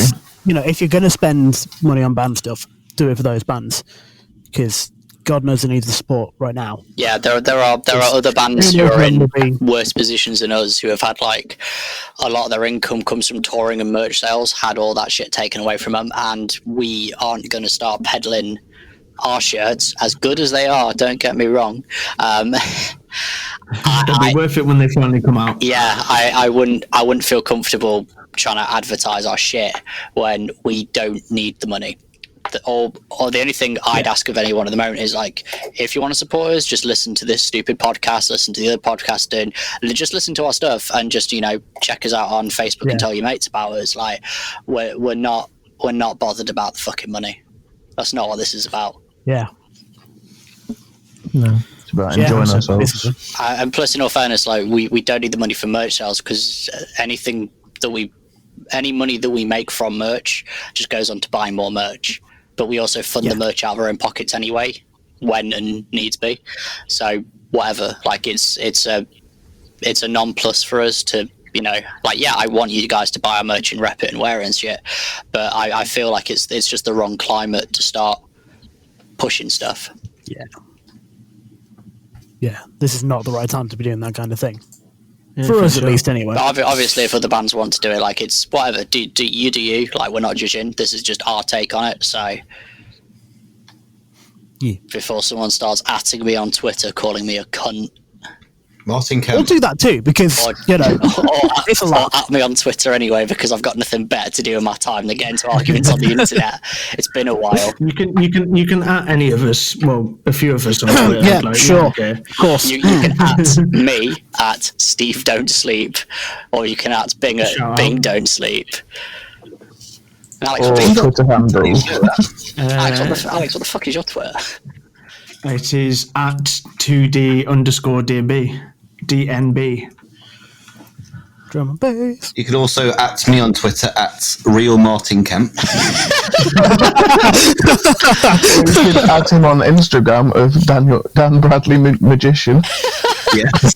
If you're going to spend money on band stuff, do it for those bands, because God knows they need the support right now. Yeah, there are other bands who are in worse positions than us, who have had like a lot of their income comes from touring and merch sales, had all that shit taken away from them, and we aren't going to start peddling our shirts, as good as they are. Don't get me wrong. It'll be worth it when they finally come out. Yeah, I wouldn't feel comfortable trying to advertise our shit when we don't need the money. Or the only thing I'd ask of anyone at the moment is, like, if you want to support us, just listen to this stupid podcast, listen to the other podcasting, just listen to our stuff, and just check us out on Facebook and tell your mates about us. Like, we're not bothered about the fucking money. That's not what this is about. Yeah. No, it's about enjoying ourselves. And plus, in all fairness, like we don't need the money for merch sales, because any money that we make from merch just goes on to buy more merch. But we also fund the merch out of our own pockets anyway, when and needs be. So whatever, like it's a non-plus for us to, I want you guys to buy our merch and rep it and wear it and shit. But I feel like it's just the wrong climate to start pushing stuff. Yeah. Yeah, this is not the right time to be doing that kind of thing. Yeah, for us, at sure. least, anyway. But obviously, if other bands want to do it, like, it's whatever. Do you? Like, we're not judging. This is just our take on it. So, before someone starts atting me on Twitter, calling me a cunt, Martin We'll Kemp. do that too, because, it's a or lot. at me on Twitter anyway, because I've got nothing better to do in my time than get into arguments on the internet. It's been a while. You can at any of us. Well, a few of us on Twitter. Yeah, sure. Okay. Of course. You can at me at Steve Don't Sleep, or you can at Bing at Shout Bing out. Don't Sleep. And Alex, Or Twitter handles. Alex, what the fuck is your Twitter? It is at 2D_DB. DNB. Drum and bass. You can also at me on Twitter at Real Martin Kemp. You should add him on Instagram of Dan Bradley Magician. Yes.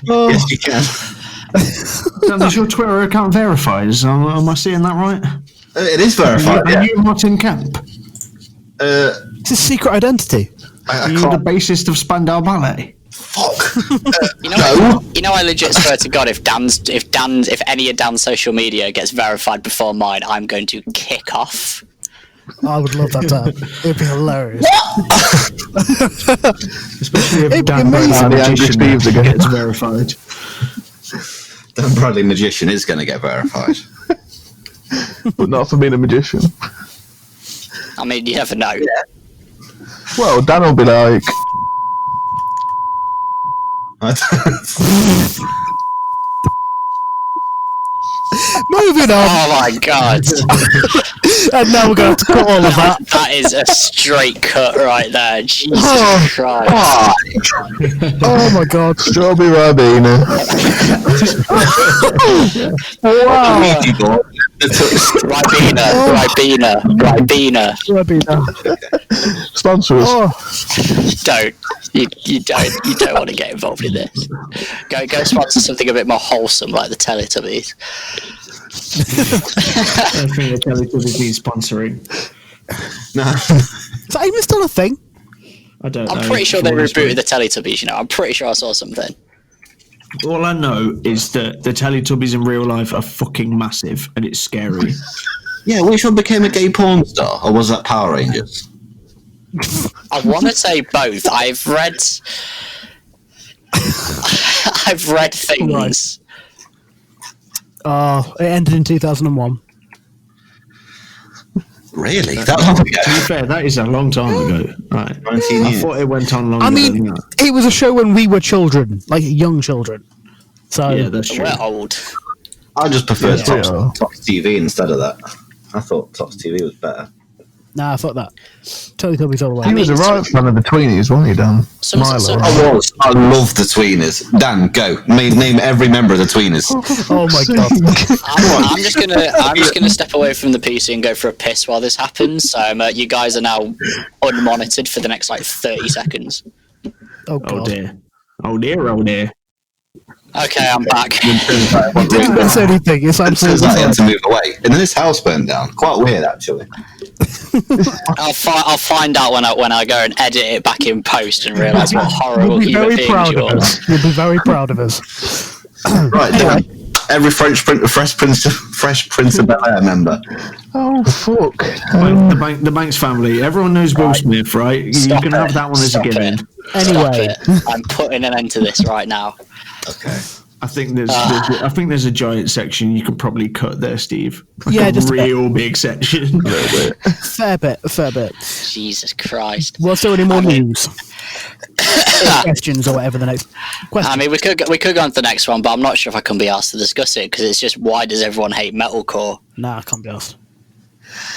Yes, you can. Is your Twitter account verified? Am I seeing that right? It is verified. Are you Martin Kemp? It's a secret identity. Are you the bassist of Spandau Ballet? Fuck. You know, I legit swear to God, if any of Dan's social media gets verified before mine, I'm going to kick off. I would love that, Dan. It'd be hilarious. Especially if It'd be Dan amazing. Bradley The Angry Magician Steve's again. gets verified. Dan Bradley Magician is going to get verified. But not for being a magician. I mean, you never know. Well, Dan will be like, Moving on. Oh my God. And now we're going to have to cut all of that. That is a straight cut right there. Jesus Oh. Christ. Oh my God. Strawberry Ribena. Ribena. Sponsor us. Oh, Don't. You don't want to get involved in this. Go sponsor something a bit more wholesome like the Teletubbies. I think the Teletubbies need sponsoring. No. is that even still a thing? I don't know. I'm pretty sure they Sure, rebooted the Teletubbies, you know. I'm pretty sure I saw something. All I know is that the Teletubbies in real life are fucking massive and it's scary. Yeah, which one became a gay porn star? Or was that Power Rangers? I want to say both. I've read things. Oh, it ended in 2001. Really? That long To be ago? fair, that is a long time ago. Right. 19 I years. thought it went on longer I than mean, that. it was a show when we were children, like young children. So Yeah, that's true. We're old. I just preferred Yeah. Tops TV instead of that. I thought Tops TV was better. nah, fuck that. Teletubbies all the way. He was a right fan of the Tweenies, wasn't he, Dan? Milo. I love the Tweeners. Dan, go. Name every member of the Tweeners. Oh my God. I'm just gonna step away from the PC and go for a piss while this happens. So you guys are now unmonitored for the next like 30 seconds. Oh Oh God. dear. Oh dear, oh dear. Okay, I'm back. Didn't miss anything. It's Turns absolutely out he had fine. to move away. And then this house burned down. Quite weird, actually. I'll find out when I go and edit it back in post and realise what horrible You'll be human very beings proud you of are. us. You'll be very proud of us. Right, Dan. Every Fresh Prince of Bel-Air member. Oh, fuck. The Banks family. Everyone knows Will Smith, right? You Stop can it. have that one as a Stop given. it. Anyway. Stop it. I'm putting an end to this right now. Okay. I think there's a giant section you could probably cut there, Steve. Like Yeah, a just a bit. real big section. Fair bit. Jesus Christ. Was there any more news? Questions or whatever the next question. I mean, we could go on to the next one, but I'm not sure if I can be asked to discuss it because it's just why does everyone hate metalcore? Nah, I can't be asked.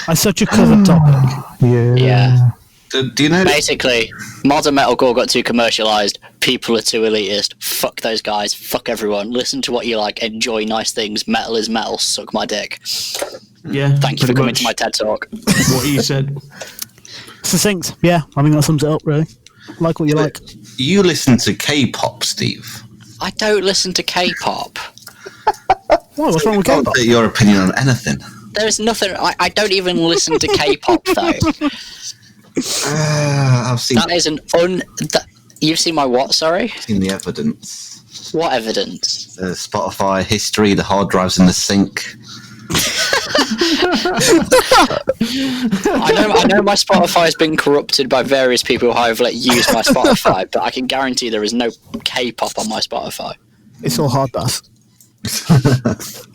It's such a covered topic. Yeah. Do you know? Basically, modern metalcore got too commercialized. People are too elitist. Fuck those guys. Fuck everyone. Listen to what you like. Enjoy nice things. Metal is metal. Suck my dick. Yeah. Thank you for pretty coming much to my TED talk. What you said. Succinct. Yeah, I think that sums it up, really. Like what you like. You listen to K-pop, Steve. I don't listen to K-pop. Why, what's wrong with Can't K-pop? say your opinion on anything. There's nothing. I don't even listen to K-pop though. I've seen That is an You've seen my what? Sorry. the evidence. What evidence? The Spotify history, the hard drives in the sink. I know my Spotify has been corrupted by various people who have used my Spotify, but I can guarantee there is no K-pop on my Spotify. It's all hard bass.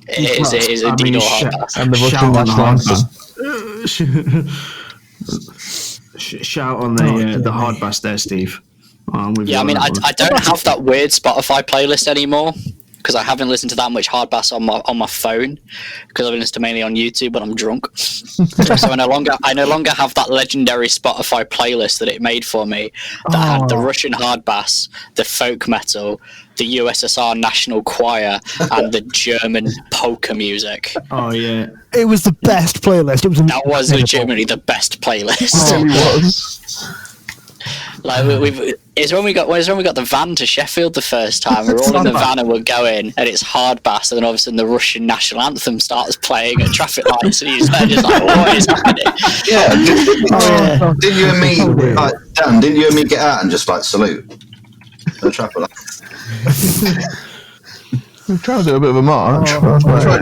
It is indeed all hard bass. And the Shout Russian on national the anthem. Shout on the hard bass there, Steve. I'm with Yeah, you I mean, on I that one. don't have that weird Spotify playlist anymore. because I haven't listened to that much hard bass on my phone because I've listened to mainly on YouTube when I'm drunk. So I no longer have that legendary Spotify playlist that it made for me that had the Russian hard bass, the folk metal, the USSR National Choir, and the German polka music. Oh yeah, It was the best playlist. That was legitimately the best playlist. Oh, it was. Like it's when we got the van to Sheffield the first time. We're all in the van and we're going, and it's hard bass, and then all of a sudden the Russian national anthem starts playing at traffic lights, and you're just like, what is happening? Yeah, didn't you and me, Dan? Didn't you and me get out and just like salute the traffic lights? We tried to do a bit of a march.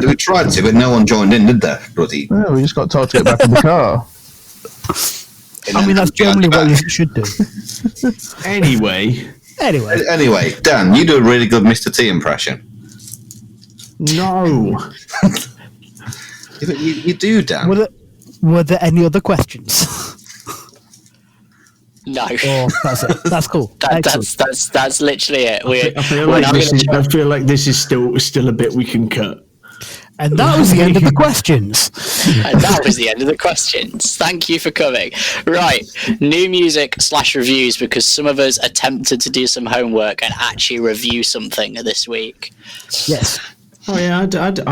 We tried to, but no one joined in, did there? Bloody. Yeah, we just got told to get back in the car. I mean, that's generally what you should do. Anyway, Anyway, Dan, you do a really good Mr. T impression. no. You do, Dan. Were there any other questions? No. Oh, that's it. That's cool. That's literally it. I feel like this is still a bit we can cut. And that was the end of the questions. And that was the end of the questions. Thank you for coming. Right, new music / reviews, because some of us attempted to do some homework and actually review something this week. Yes. Oh yeah, I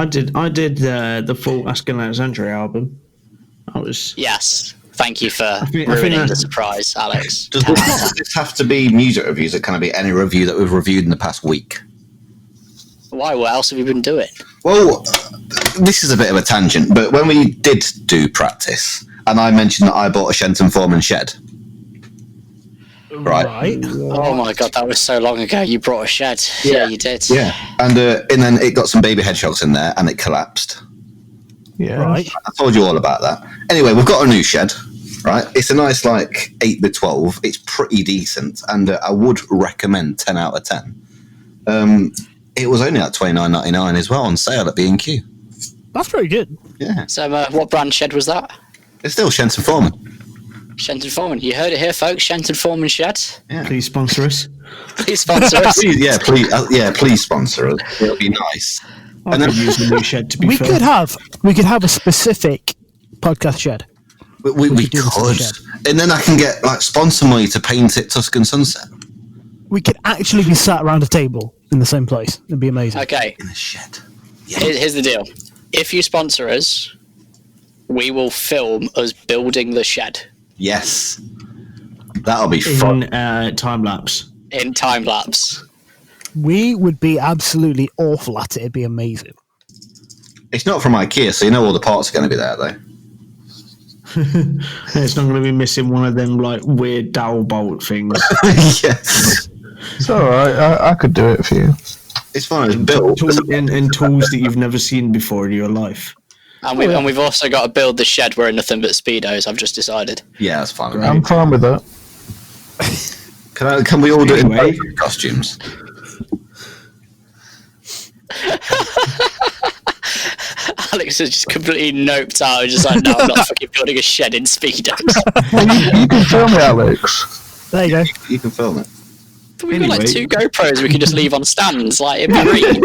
did the full Asking Alexandria album. Yes. Thank you for think ruining the surprise, Alex. Does this have to be music reviews? It can be any review that we've reviewed in the past week. Why? What else have you been doing? Well, this is a bit of a tangent, but when we did do practice, and I mentioned that I bought a Shenton Foreman shed. Right. Oh my god, that was so long ago. You brought a shed. Yeah, you did. Yeah. And then it got some baby hedgehogs in there, and it collapsed. Yeah. Right. I told you all about that. Anyway, we've got a new shed. Right. It's a nice, 8x12. It's pretty decent, and I would recommend 10 out of 10. It was only at $29.99 as well on sale at B&Q. That's pretty good. Yeah. So, what brand shed was that? It's still Shenton Foreman. Shenton Foreman. You heard it here, folks. Shenton Foreman shed. Yeah. Please sponsor us. Please sponsor us. Please sponsor us. It'll be nice. I could use the new shed to be fair. We could have a specific podcast shed. We could. And then I can get sponsor money to paint it Tuscan Sunset. We could actually be sat around a table in the same place. It'd be amazing. Okay. In the shed. Yeah. Here's the deal. If you sponsor us, we will film us building the shed. Yes. That'll be fun. In time lapse. In time lapse. We would be absolutely awful at it. It'd be amazing. It's not from IKEA, so you know all the parts are going to be there, though. It's not going to be missing one of them weird dowel bolt things. Yes. It's all right. I could do it for you. It's fine. It's built. And tools that you've never seen before in your life. And we've also got to build the shed wearing nothing but Speedos, I've just decided. Yeah, that's fine. Great. I'm fine with that. Can we all do it in costumes? Alex has just completely noped out. Just like, no, I'm not fucking building a shed in Speedos. You can film it, Alex. There you go. You can film it. We've got 2 GoPros we can just leave on stands. It'd be great.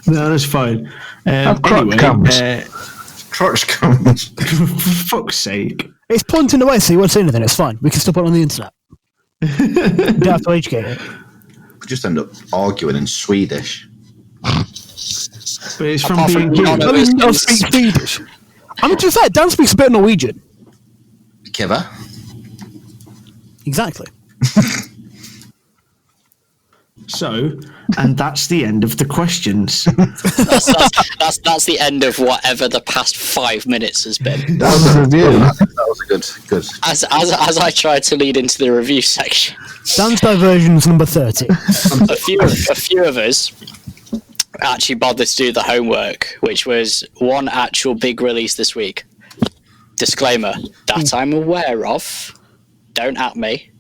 No, that's fine. crotch cams. Crotch cams. For fuck's sake. It's pointing away, so you won't see anything. It's fine. We can still put it on the internet. You don't have to educate it. We just end up arguing in Swedish. But it's from Apart from being none of I us mean, can I'll speak Swedish. I'm just saying, Dan speaks a bit of Norwegian. Kiva. Exactly. So, and that's the end of the questions. That's the end of whatever the past 5 minutes has been. That was a review. That was a good. As I tried to lead into the review section, Dan's diversion's number 30. a few of us actually bothered to do the homework, which was one actual big release this week. Disclaimer that I'm aware of. Don't at me.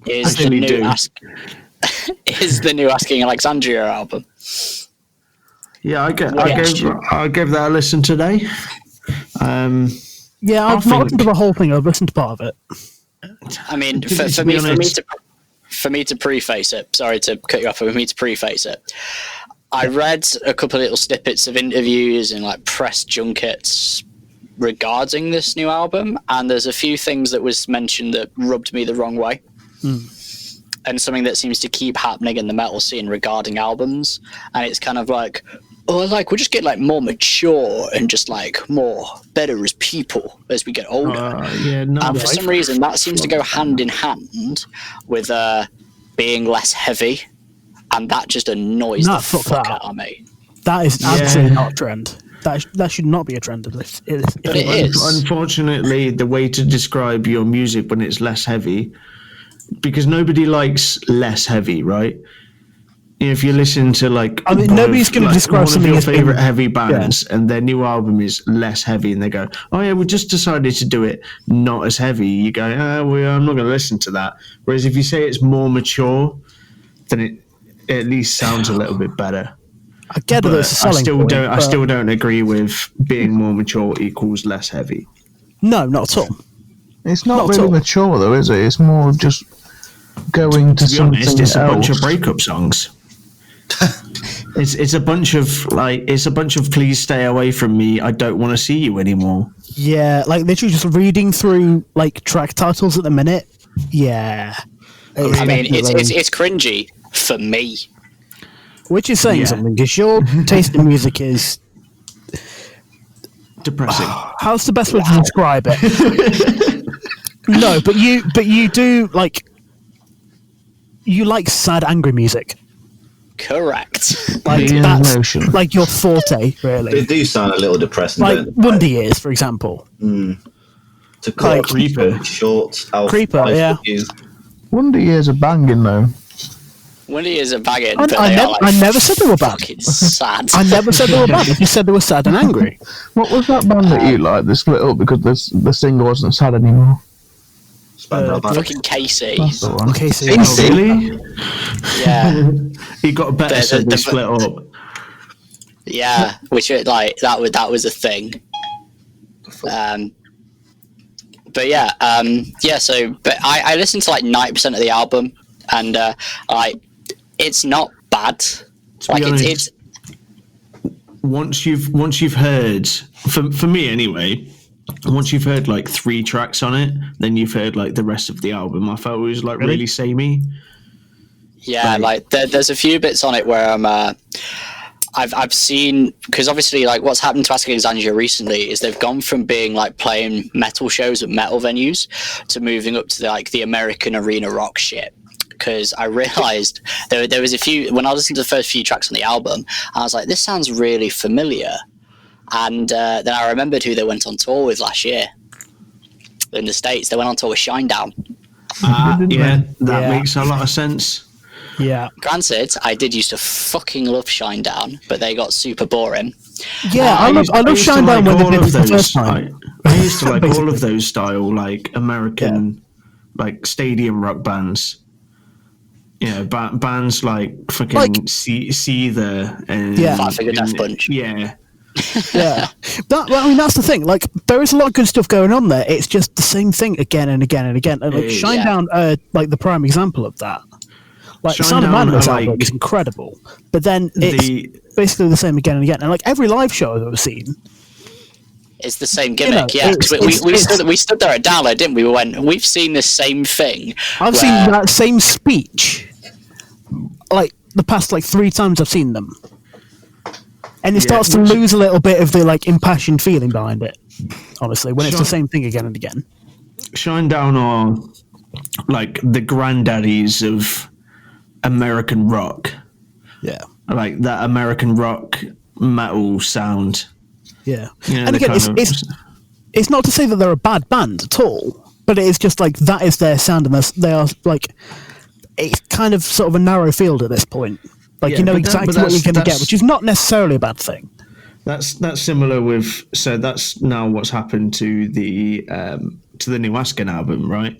Is the new Asking Alexandria album. Yeah, I gave that a listen today. Yeah, I've not listened to the whole thing. I've listened to part of it. I mean, for me to preface it, sorry to cut you off, but for me to preface it, I read a couple of little snippets of interviews and like press junkets regarding this new album, and there's a few things that was mentioned that rubbed me the wrong way. And something that seems to keep happening in the metal scene regarding albums, and it's kind of like, oh, like we'll just get like more mature and just like more better as people as we get older. And for some reason, that seems to go hand in hand with being less heavy, and that just annoys the fuck out of me. That is absolutely not a trend. That should not be a trend. But it is. Unfortunately, the way to describe your music when it's less heavy, because nobody likes less heavy, right? If you listen to like, I mean, nobody's going to describe one of something your as favorite heavy bands, and their new album is less heavy, and they go, "Oh yeah, we just decided to do it not as heavy." You go, well, "I'm not going to listen to that." Whereas if you say it's more mature, then it at least sounds a little bit better. I get that it's a selling point, I still don't agree with being more mature equals less heavy. No, not at all. It's not really mature though, is it? It's more just going to something else. It's a bunch of breakup songs. It's a bunch of please stay away from me, I don't want to see you anymore. Yeah, like literally just reading through like track titles at the minute. Yeah, I mean it's cringy for me. Which is saying something, because your taste in music is depressing. How's the best way to describe it? No, but you do like, you like sad, angry music. Correct. Like that's like your forte, really. They do sound a little depressing. Like Wonder Years, for example. To cut Like Creeper, short. Creeper, yeah. Wonder Years are banging though. Wonder Years are banging. I never said they were bad. Fucking sad. I never said they were bad. I just said they were sad and angry. What was that band that you liked that split up because the singer wasn't sad anymore? Fucking Casey. That's the one. Casey. Oh, really? Yeah. He got better, so they split up. Yeah, which like that was a thing. But yeah, so but I listened to like 90% of the album, and like it's not bad. Like it's once you've heard, for me anyway, once you've heard like 3 tracks on it, then you've heard like the rest of the album. I felt it was like really samey. Yeah, like there's a few bits on it where I've seen, because obviously like what's happened to Asking Alexandria recently is they've gone from being like playing metal shows at metal venues to moving up to the American arena rock shit. Because I realised there was a few, when I listened to the first few tracks on the album, I was like, this sounds really familiar. And then I remembered who they went on tour with last year in the States. They went on tour with Shinedown. That makes a lot of sense. Yeah. Granted, I did used to fucking love Shinedown, but they got super boring. Yeah, I love Shinedown when they did it the first time. I used to like all of those style, like American, like stadium rock bands. You know, bands like fucking like, Seether and Five Finger Death Punch. Yeah. That's the thing. Like, there is a lot of good stuff going on there. It's just the same thing again and again and again. And like Shinedown, like the prime example of that. Like Sound of Madness album is incredible, but then it's basically the same again and again. And like every live show I've ever seen, it's the same gimmick. We stood there at Download, didn't we? We went, we've seen the same thing. I've seen that same speech like the past like 3 times I've seen them, and it starts to lose a little bit of the like impassioned feeling behind it. Honestly, when it's the same thing again and again. Shinedown are like the granddaddies of American rock. Yeah, like that American rock metal sound. Yeah, you know, and again, it's not to say that they're a bad band at all, but it is just like that is their sound, and they are like, it's kind of sort of a narrow field at this point. Like you know exactly what you're going to get, which is not necessarily a bad thing. That's similar with, so that's now what's happened to the new Asking album, right?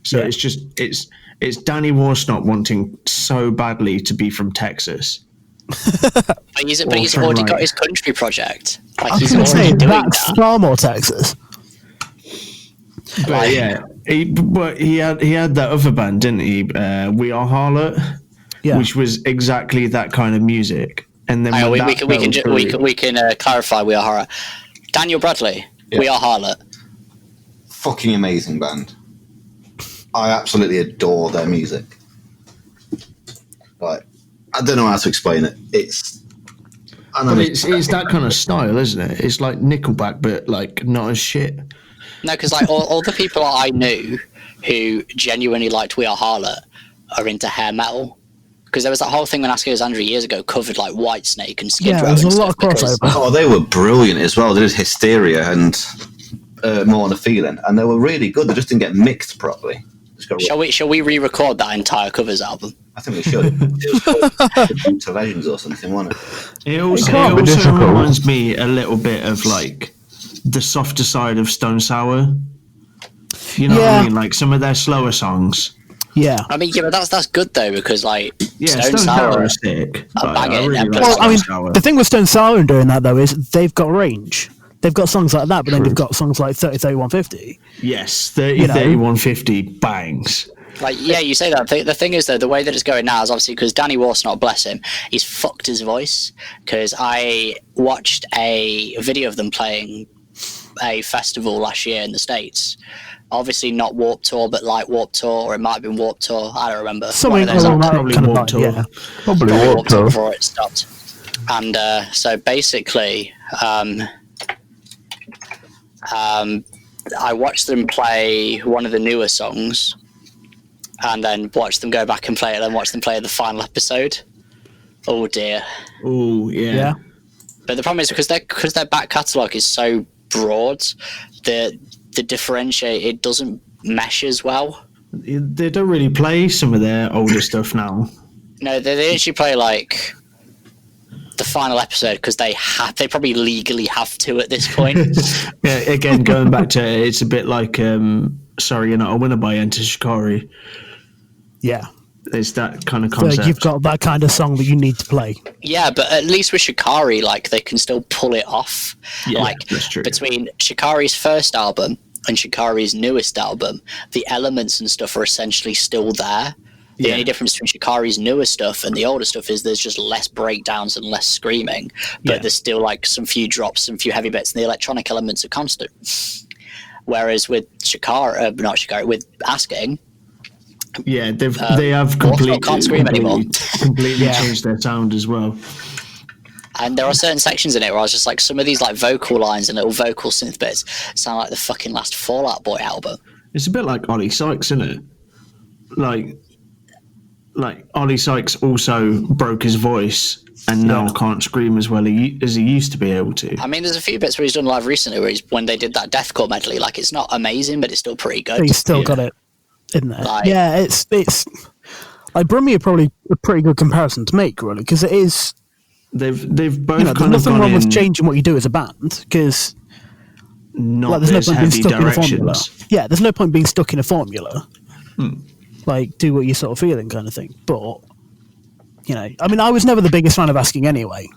So it's just it's Danny Warsnott wanting so badly to be from Texas. but he's already got his country project. Like he's already doing that's that. Far more Texas. But he had that other band, didn't he? We Are Harlot, which was exactly that kind of music. And then we can clarify. We Are Horror. Daniel Bradley. Yeah. We Are Harlot. Fucking amazing band. I absolutely adore their music. Like, I don't know how to explain it. It's that kind of style, isn't it? It's like Nickelback, but like not as shit. No, because like all the people I knew who genuinely liked We Are Harlot are into hair metal. Because there was that whole thing when Asking Alexandria years ago covered like Whitesnake and Skid Row. Yeah, there's a lot of crossover. Oh, they were brilliant as well. They did Hysteria and More on a Feeling, and they were really good. They just didn't get mixed properly. Shall we re-record that entire covers album? I think we should. It was called to Legends or something, wasn't it? It also reminds me a little bit of like the softer side of Stone Sour. You know what I mean? Like some of their slower songs. Yeah. I mean, but that's good though, because like Stone Sour is sick. The thing with Stone Sour doing that though is they've got range. They've got songs like that, but then they've got songs like 30, 150. Yes, 30, 150 bangs. Like, yeah, you say that. The thing is, though, the way that it's going now is obviously because Danny Warsnott, bless him, he's fucked his voice. Because I watched a video of them playing a festival last year in the States. Obviously not Warped Tour, but like Warped Tour, or it might have been Warped Tour. I don't remember. Something probably Warped Tour. Yeah. Probably Warped Tour before it stopped. And so basically, I watched them play one of the newer songs, and then watched them go back and play it, and then watch them play the final episode. Oh dear. Oh yeah. But the problem is because their back catalogue is so broad, the differentiate it doesn't mesh as well. They don't really play some of their older stuff now. No, they actually play like the final episode because they probably legally have to at this point. Yeah, again, going back to it's a bit like Sorry You're Not a Winner by Enter Shikari. Yeah. It's that kind of concept. So you've got that kind of song that you need to play. Yeah, but at least with Shikari, like they can still pull it off. Yeah, like that's true. Between Shikari's first album and Shikari's newest album, the elements and stuff are essentially still there. The only difference between Shikari's newer stuff and the older stuff is there's just less breakdowns and less screaming, but there's still like some few drops, some few heavy bits, and the electronic elements are constant. Whereas with with Asking, they have completely changed their sound as well. And there are certain sections in it where I was just like, some of these like vocal lines and little vocal synth bits sound like the fucking last Fall Out Boy album. It's a bit like Ollie Sykes, isn't it? Like Ollie Sykes also broke his voice and now can't scream as well as he used to be able to. I mean, there's a few bits where he's done live recently where when they did that deathcore medley, like it's not amazing, but it's still pretty good. He's still got it in there. Like, it's like Brummy are probably a pretty good comparison to make, really, because it is. They've both there's nothing wrong with changing what you do as a band, because there's no point being stuck in a formula. Yeah, there's no point being stuck in a formula. Like, do what you're sort of feeling kind of thing. But, I mean, I was never the biggest fan of Asking anyway.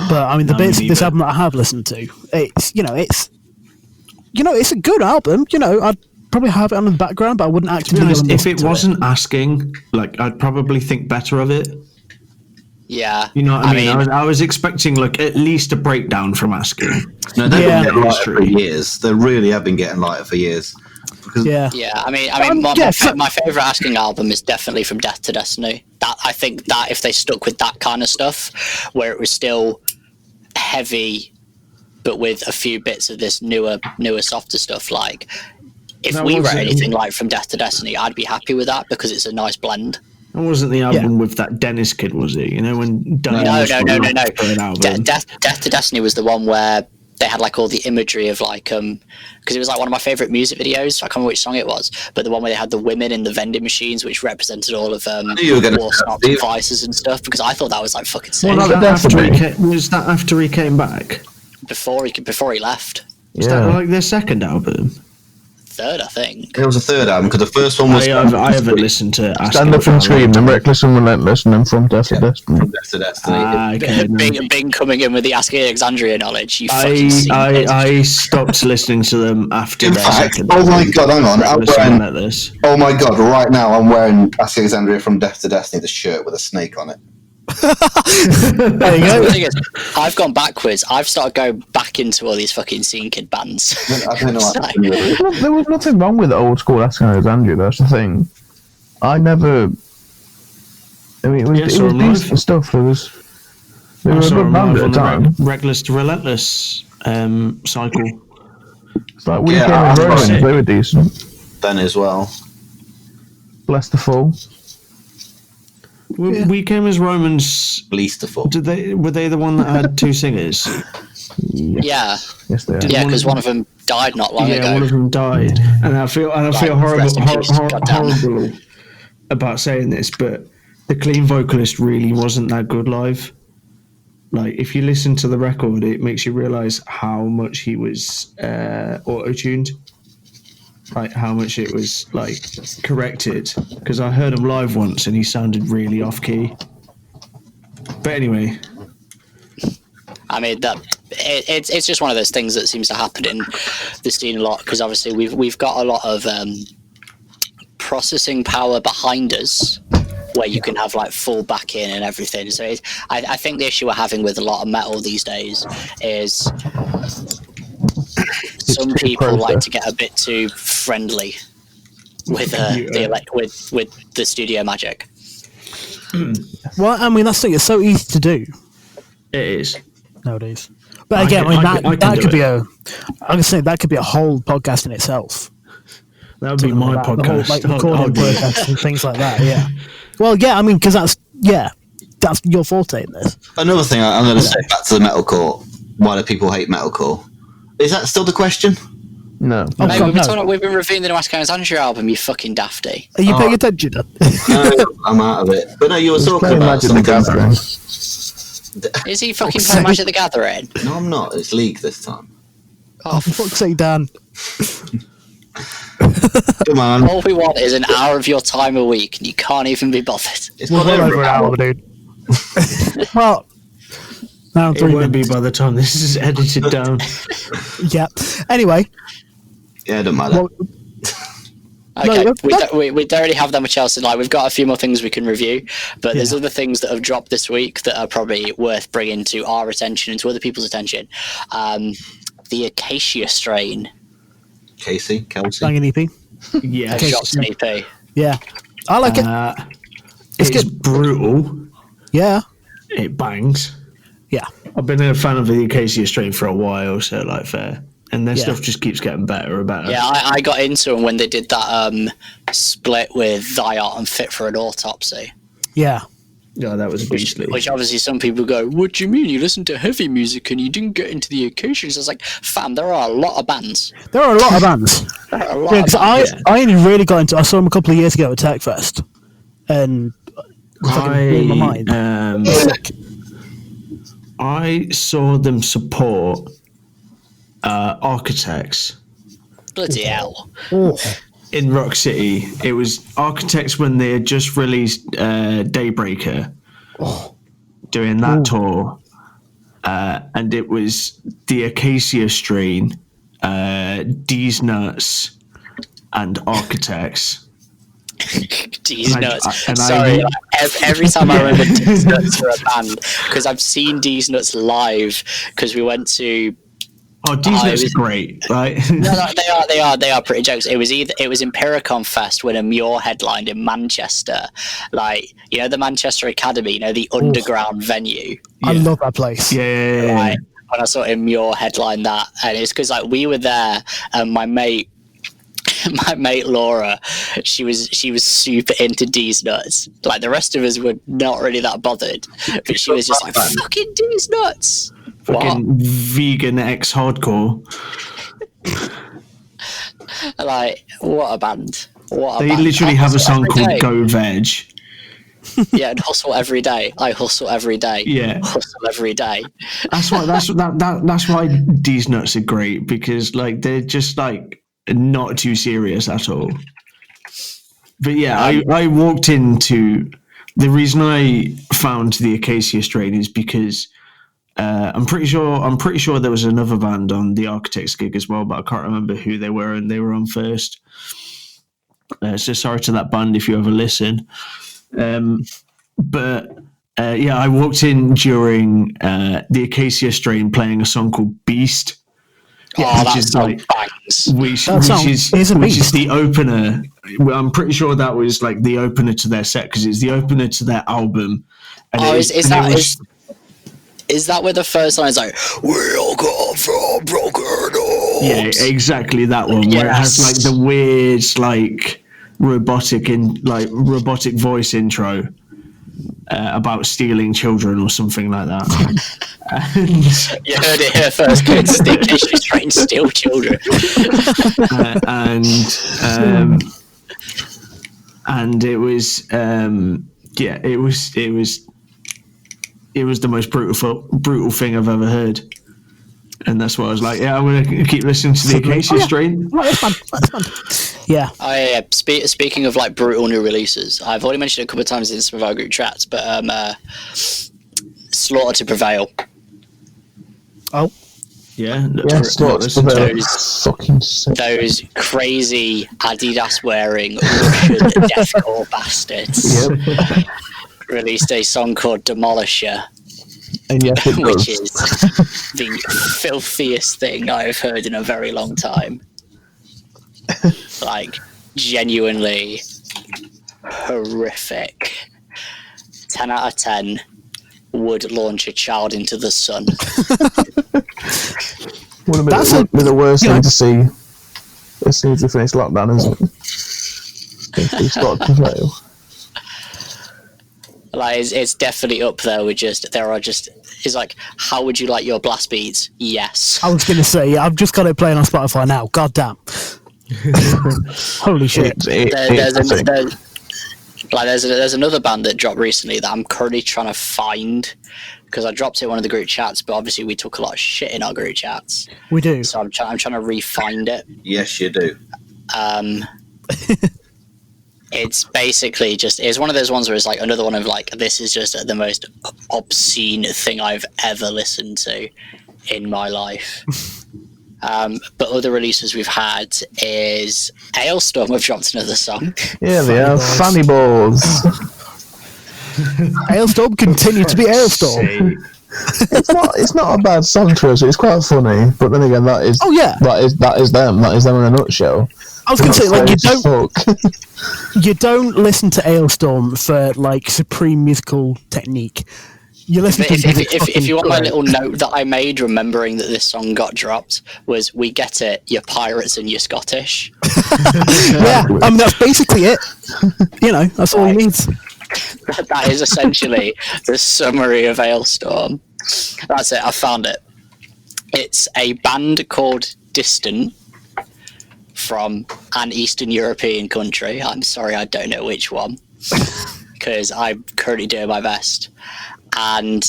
But, I mean, the bits of this album that I have listened to, it's a good album. I'd probably have it on in the background, but I wouldn't actually listen to it. If it wasn't Asking, like, I'd probably think better of it. Yeah. You know what I mean? I was expecting, like, at least a breakdown from Asking. No, they've been getting lighter for years. They really have been getting lighter for years. I mean, my favourite Asking album is definitely From Death to Destiny. I think that if they stuck with that kind of stuff, where it was still heavy, but with a few bits of this newer, softer stuff, like if we wrote anything like From Death to Destiny, I'd be happy with that because it's a nice blend. That wasn't the album with that Dennis kid, was it? When No. Death to Destiny was the one where they had like all the imagery of like because it was like one of my favorite music videos. I can't remember which song it was, but the one where they had the women in the vending machines, which represented all of Warsnop's devices and stuff. Because I thought that was like fucking sick. Was that after he came back? Before he left. Was that like their second album? Third, I think. It was a third album because the first one was. I haven't listened to Stand Up and Scream, and Reckless and Relentless, and then From Death to Destiny. From Death to Destiny. Bing coming in with the Asking Alexandria knowledge. I stopped listening to them after their second album. Oh my god, hang on. Oh my god, right now I'm wearing Asking Alexandria From Death to Destiny, the shirt with a snake on it. There you go. The thing is, I've gone backwards. I've started going back into all these fucking Scene Kid bands. I don't know what It's happened with it. There was nothing wrong with the old school Asking Alexandria. That's the thing. I never. I mean, it was, Yeah, it saw was them live. decent stuff. They were I a saw good him band live at on the time. the Reckless to Relentless cycle. It's like we Yeah, came I in was Romans. sick. They were decent. Then as well. Bless the Fall. We came as Romans. Bleasterful. Were they the one that had two singers? Yeah, Yes, they are. yeah, one because of one of them died not long Yeah, ago. one of them died, and I feel rest in peace, goddamn. horrible about saying this, but the clean vocalist really wasn't that good live. Like, if you listen to the record, it makes you realise how much he was auto-tuned, like how much it was like corrected. Because I heard him live once, and he sounded really off-key. But anyway, I mean, it's just one of those things that seems to happen in the scene a lot, because obviously we've got a lot of processing power behind us, where you can have like full back in and everything. So I think the issue we're having with a lot of metal these days is some people like to get a bit too friendly with with the studio magic. Well, I mean, that's the thing. It's so easy to do it is. nowadays. But again, that could be I can say that could be a whole podcast in itself. That would be my The whole, podcast. like I'll recording do it. podcasts and things like that. Yeah. Well, yeah. I mean, because that's your forte in this. Another thing I'm going to say back to the metalcore. Why do people hate metalcore? Is that still the question? No. Oh, Mate, God, we've been reviewing the new Asking Alexandria album, you fucking dafty. Are you paying attention? No, I'm out of it. But no, you were talking Playing about Magic the something. Gathering. Is he fucking playing Magic the Gathering? No, I'm not. It's League this time. Oh, for fuck's sake, Dan. Come on. All we want is an hour of your time a week, and you can't even be bothered. It's We're not well over over an hour, dude. Well, now It 3 won't be minutes. by the time this is edited down. Yeah. Anyway, Yeah, it doesn't matter. well, Okay, No, we don't really have that much else. Like, we've got a few more things we can review, but there's other things that have dropped this week that are probably worth bringing to our attention and to other people's attention. The Acacia strain Kelsey. banging EP. Yes. has dropped an EP. Yeah. I like it. It's good. brutal. Yeah. It bangs. Yeah. I've been a fan of the Acacia strain for a while, so like fair. And their Yeah. stuff just keeps getting better and better. Yeah, I got into them when they did that split with Thyart and Fit for an Autopsy. Yeah. Yeah, that was beastly. Which obviously some people go, what do you mean? You listen to heavy music and you didn't get into the Acacias? I was like, fam, there are a lot of bands. There are a lot of bands. There are a lot Yeah, of because bands. I only really got into. I saw them a couple of years ago at TechFest, and fucking blew my mind. I saw them support Architects Bloody hell. Oh, in Rock City. It was Architects when they had just released Daybreaker, doing that tour, and it was the Acacia strain, D's Nuts, and Architects. D's And I- Nuts. and I- Sorry, like, every time I remember D's Nuts for a band, because I've seen D's Nuts live, because we went to. Oh, D's it Nuts was- are great, right? No, they are pretty jokes. It was Empiricon Fest when Muir headlined in Manchester, like, you know, the Manchester Academy, you know, the underground venue. I love that place. Yeah. Like, when I saw Muir headline that, and it's because like we were there, and my mate Laura, she was super into D's Nuts. Like, the rest of us were not really that bothered, but she was just like, fucking D's Nuts. Fucking vegan ex-hardcore. Like, what a band. What a They band. literally I have a hustle song every called day. Go Veg. Yeah, and hustle every day. I hustle every day. Yeah. Hustle every day. That's why D's Nuts are great, because like they're just like not too serious at all. But yeah, I walked into the reason I found the Acacia strain is because I'm pretty sure there was another band on the Architects gig as well, but I can't remember who they were, and they were on first. So sorry to that band if you ever listen. But I walked in during the Acacia Strain playing a song called Beast. Oh, that song bangs. Which is the opener. I'm pretty sure that was like the opener to their set because it's the opener to their album. And is that where the first line is like, "We all come from broken homes"? Yeah, exactly that one. Where it has like the weird, like robotic voice intro about stealing children or something like that. And you heard it here first. She's trying to steal children. And it was it was the most brutal thing I've ever heard. And that's why I was like, I'm going to keep listening to the Acacia Strain. That's fun. Yeah. Speaking of like brutal new releases, I've already mentioned it a couple of times in some of our group chats, but Slaughter to Prevail. Oh. Yeah. Slaughter to Prevail. Those crazy Adidas wearing Russian deathcore bastards released a song called Demolisher. And yes, which is the filthiest thing I've heard in a very long time. Like, genuinely horrific. 10 out of 10 would launch a child into the sun. Would have been the worst thing to see as soon as we finish lockdown, isn't it? It's got to fail. Like, it's definitely up there with it's like, how would you like your blast beats? Yes. I was going to say, I've just got it playing on Spotify now. God damn. Holy shit. There's another band that dropped recently that I'm currently trying to find because I dropped it in one of the group chats, but obviously we took a lot of shit in our group chats. We do. So I'm trying to re-find it. Yes, you do. It's basically it's one of those ones where it's like another one of like, this is just the most obscene thing I've ever listened to in my life. But other releases we've had is Ailstorm have dropped another song. Yeah, they are. Fanny balls. Ailstorm continue to be Ailstorm. It's not a bad song to us. It's quite funny, but then again, that is them. That is them in a nutshell. I was going to say, like, you don't listen to Ailstorm for like supreme musical technique. You listen to if you want my little note that I made remembering that this song got dropped was, we get it, you're pirates and you're Scottish. Yeah, I mean that's basically it. You know, that's all he needs. That is essentially the summary of Ailstorm. That's it, I found it. It's a band called Distant from an Eastern European country. I'm sorry, I don't know which one, because I'm currently doing my best. And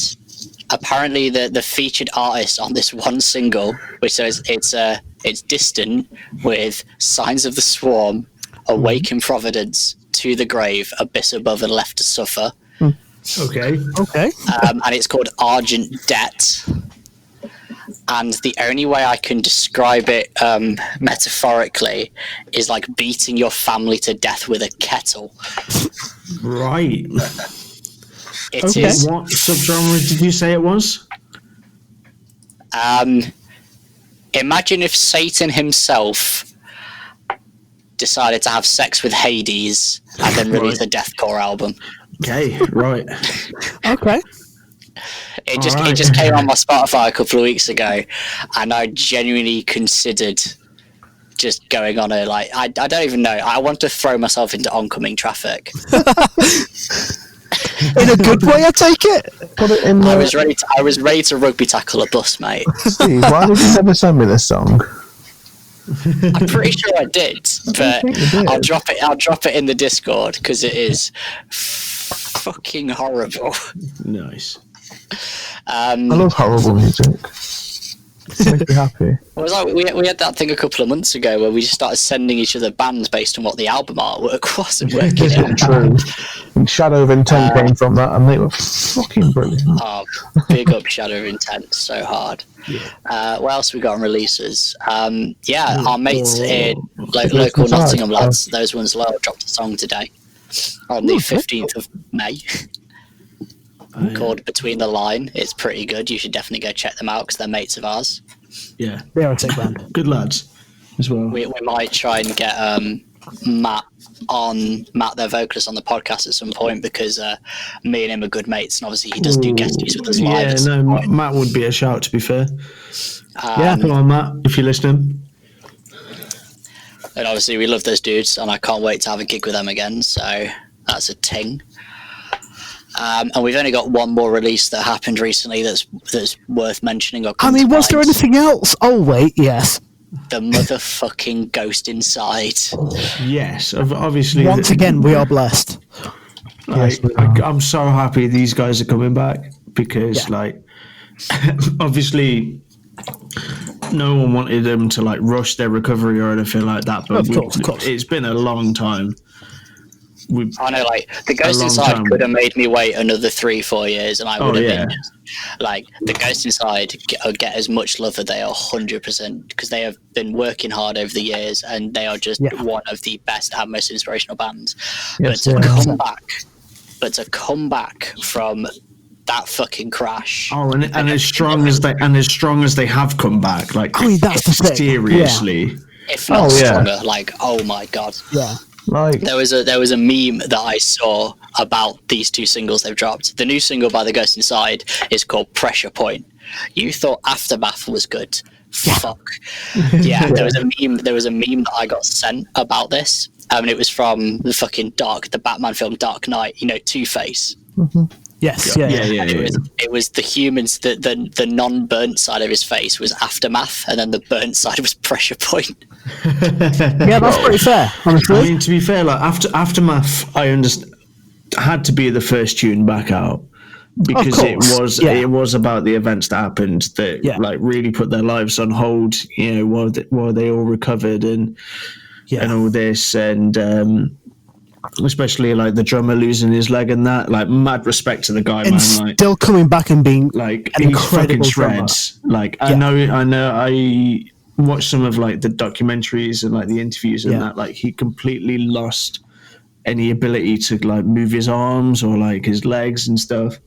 apparently the featured artist on this one single, which says it's Distant with Signs of the Swarm, Awake in Providence, To the Grave, Abyss Above and Left to Suffer. Okay. And it's called Argent Debt. And the only way I can describe it metaphorically is like beating your family to death with a kettle. Right. It is. What subgenre did you say it was? Imagine if Satan himself decided to have sex with Hades and then release a deathcore album. Okay, right. Okay. It just came on my Spotify a couple of weeks ago, and I genuinely considered just going on a like. I don't even know. I want to throw myself into oncoming traffic. In a good way, I take it. Put it in. I was ready to rugby tackle a bus, mate. Steve, why did you never send me this song? I'm pretty sure I did, but I'll drop it in the Discord because it is fucking horrible. Nice. I love horrible music. It makes me happy. It was like we had that thing a couple of months ago where we just started sending each other bands based on what the album artwork was and working it out. True. And Shadow of Intent came from that, and they were fucking brilliant. Oh, big up Shadow of Intent, so hard. Yeah. What else we got on releases? Our mates in local Nottingham lads, those ones dropped a song today on the 15th of May. called Between the Line. It's pretty good. You should definitely go check them out because they're mates of ours. Yeah, They are a sick band. good lads as well. We might try and get Matt, their vocalist, on the podcast at some point because me and him are good mates, and obviously he does do guesties with us live. Yeah, at some point. Matt would be a shout, to be fair. Yeah. Come on, Matt, if you're listening. And obviously we love those dudes, and I can't wait to have a gig with them again. So that's a ting. And we've only got one more release that happened recently that's worth mentioning. I mean, was there anything else? Oh wait, yes. The motherfucking Ghost Inside. Yes, obviously. Once again, we are blessed. I'm so happy these guys are coming back because, obviously, no one wanted them to rush their recovery or anything like that. But of course. It's been a long time. I know, the Ghost Inside could have made me wait another 3-4 years, and I would have been the Ghost Inside get as much love as they are 100% because they have been working hard over the years, and they are just one of the best and most inspirational bands. Yes, but to come back from that fucking crash. Oh, and as strong as they have come back, that's the thing. Seriously, if not stronger, oh my god, yeah. There was a meme that I saw about these two singles they've dropped. The new single by The Ghost Inside is called Pressure Point. You thought Aftermath was good. Fuck. Yeah, there was a meme that I got sent about this. And it was from the Batman film Dark Knight, Two-Face. Mm-hmm. Yes, yeah. It was the humans, the non-burnt side of his face was Aftermath, and then the burnt side was Pressure Point. Yeah, that's pretty fair, honestly. I mean, to be fair, Aftermath, I understand, had to be the first tune back out because it was about the events that happened that really put their lives on hold, while they all recovered and all this, and especially the drummer losing his leg and that, mad respect to the guy, and man. Still coming back and being an he's fucking incredible shreds. I know. I watched some of the documentaries and the interviews and that. He completely lost any ability to move his arms or his legs and stuff.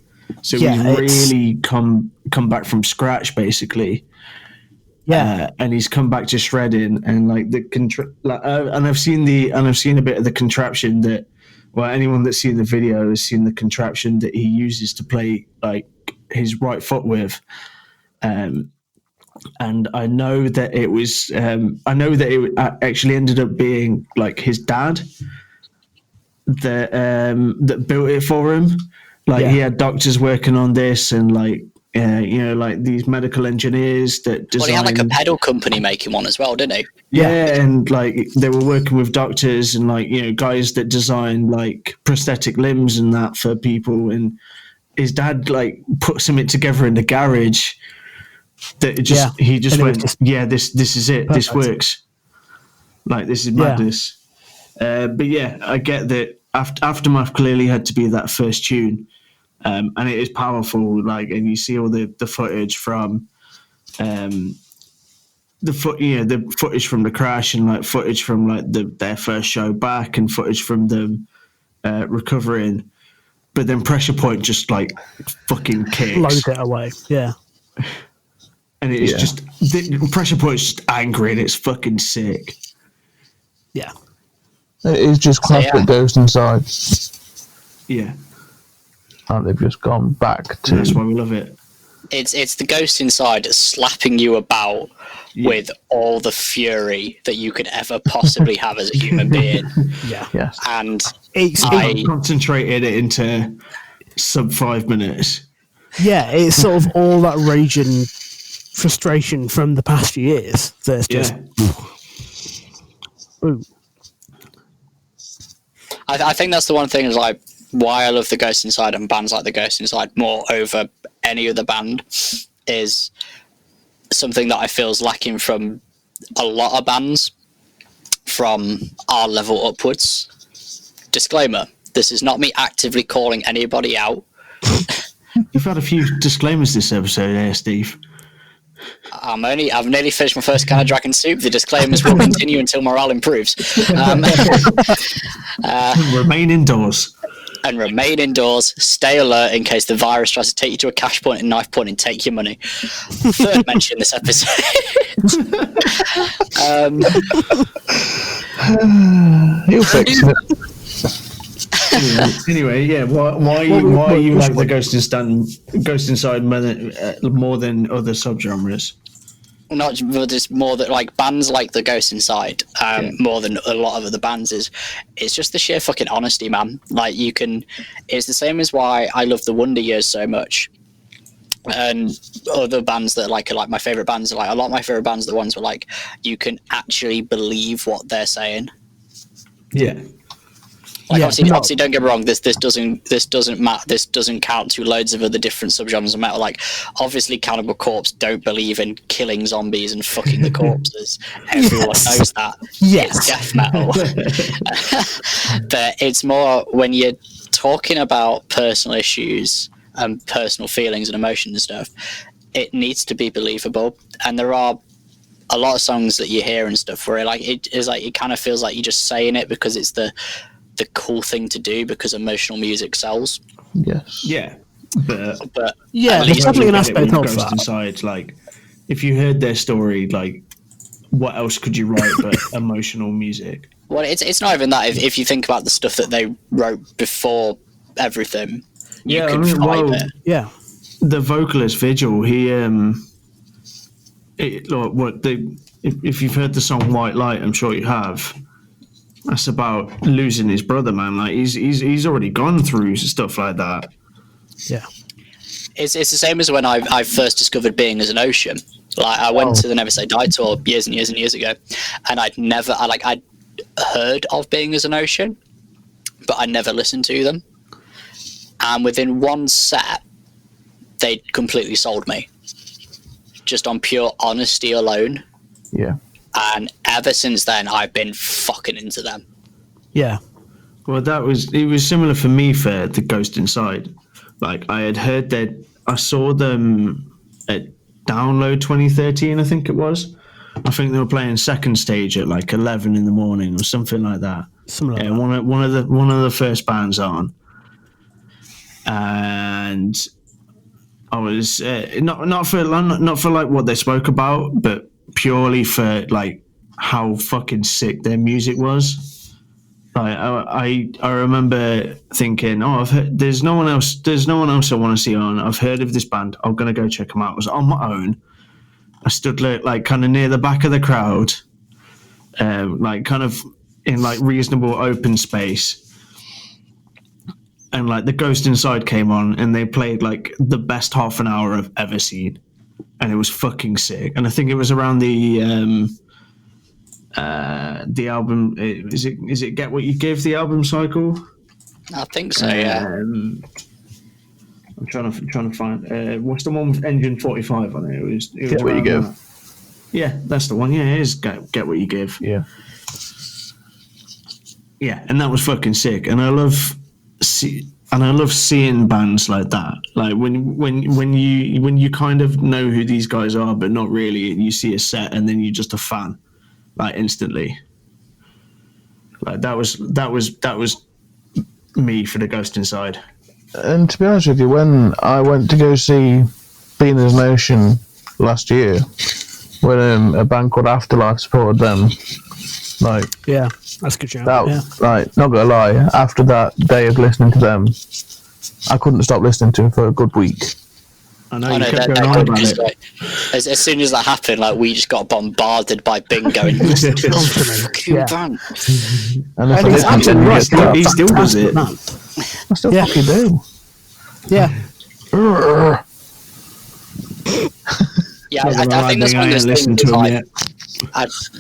So he's really come back from scratch basically. Yeah, and he's come back to shredding, and and I've seen a bit of the contraption that, anyone that's seen the video has seen the contraption that he uses to play his right foot with, and I know that it was, actually ended up being his dad that built it for him. He had doctors working on this, and these medical engineers that design. Well, he had a pedal company making one as well, didn't he? Yeah, and they were working with doctors and guys that design prosthetic limbs and that for people. And his dad put something together in the garage that he just went, this is it. Perfect. This works. This is madness. But I get that Aftermath clearly had to be that first tune. And it is powerful, and you see all the footage from the footage from the crash, and footage from their first show back, and footage from them recovering. But then Pressure Point just fucking kicks, load it away, and it's just Pressure Point's just angry, and it's fucking sick. Yeah, it is just classic Ghost Inside. Yeah. And they've just gone back to. That's why we love it. It's the Ghost Inside slapping you about with all the fury that you could ever possibly have as a human being. Yes. And I concentrated it into sub 5 minutes. Yeah, it's sort of all that rage and frustration from the past few years. That's just. Ooh. I think that's the one thing is why I love the Ghost Inside and bands like the Ghost Inside more over any other band is something that I feel is lacking from a lot of bands from our level upwards. Disclaimer, this is not me actively calling anybody out. You've had a few disclaimers this episode here, Steve. I've nearly finished my first can of dragon soup. The disclaimers will continue until morale improves. Remain indoors. and remain indoors. Stay alert in case the virus tries to take you to a cash point and knife point and take your money. Third mention this episode. He'll fix it. Anyway, yeah. Why are you like the Ghost Inside more than other subgenres? Not just more that like bands like the Ghost Inside, more than a lot of other bands it's just the sheer fucking honesty, man. Like it's the same as why I love the Wonder Years so much, and other bands that are like my favorite bands are like a lot of my favorite bands are the ones where like you can actually believe what they're saying. Yeah. Like obviously, don't get me wrong. This doesn't matter. This doesn't count to loads of other different subgenres of metal. Like obviously, Cannibal Corpse don't believe in killing zombies and fucking the corpses. Everyone knows that. Yes. It's death metal. But it's more when you're talking about personal issues and personal feelings and emotions and stuff. It needs to be believable, and there are a lot of songs that you hear and stuff where it kind of feels like you're just saying it because it's the cool thing to do because emotional music sells. Yes. Yeah. But yeah, there's definitely an aspect of Ghost that. Inside, like, if you heard their story, like, what else could you write but emotional music? Well, it's not even that. If you think about the stuff that they wrote before everything, you can find it. Yeah. The vocalist Vigil, if you've heard the song White Light, I'm sure you have. That's about losing his brother, man. Like he's already gone through stuff like that. Yeah. It's the same as when I first discovered Being as an Ocean. Like I went to the Never Say Die tour years and years and years ago, and I'd heard of Being as an Ocean, but I never listened to them. And within one set, they completely sold me, just on pure honesty alone. Yeah. And ever since then, I've been fucking into them. Yeah. Well, it was similar for me for the Ghost Inside. Like I had heard I saw them at Download 2013, I think it was. I think they were playing second stage at like 11 in the morning or something like that. Something like that. One of the first bands on, and I was not for like what they spoke about, but purely for like how fucking sick their music was. Like I remember thinking, there's no one else I want to see on. I've heard of this band. I'm gonna go check them out. I was on my own. I stood like kind of near the back of the crowd, like kind of in like reasonable open space. And like the Ghost Inside came on, and they played like the best half an hour I've ever seen, and it was fucking sick. And I think it was around the album. Is it Get What You Give, the album cycle? I think so. Yeah. I'm trying to find what's the one with Engine 45 on it. It was Get What You Give. That. Yeah, that's the one. Yeah, it is Get What You Give. Yeah. Yeah, and that was fucking sick. And I love seeing bands like that. Like when you kind of know who these guys are, but not really, and you see a set, and then you're just a fan, like instantly. Like that was me for the Ghost Inside. And to be honest with you, when I went to go see Being as an Ocean last year, when a band called Afterlife supported them, like Yeah, that's a good shout. that, Yeah. like not gonna lie, after that day of listening to them, I couldn't stop listening to them for a good week. I know I you know kept they're going on good about because it. like, as soon as that happened, like we just got bombarded by Bing going, "Listen to this fucking Yeah. band." And if I he's didn't, absolutely then you right. get He still does it. Man. I still Yeah. fucking do. Yeah. Yeah, I think that's one of those listened things. to him Like, yet.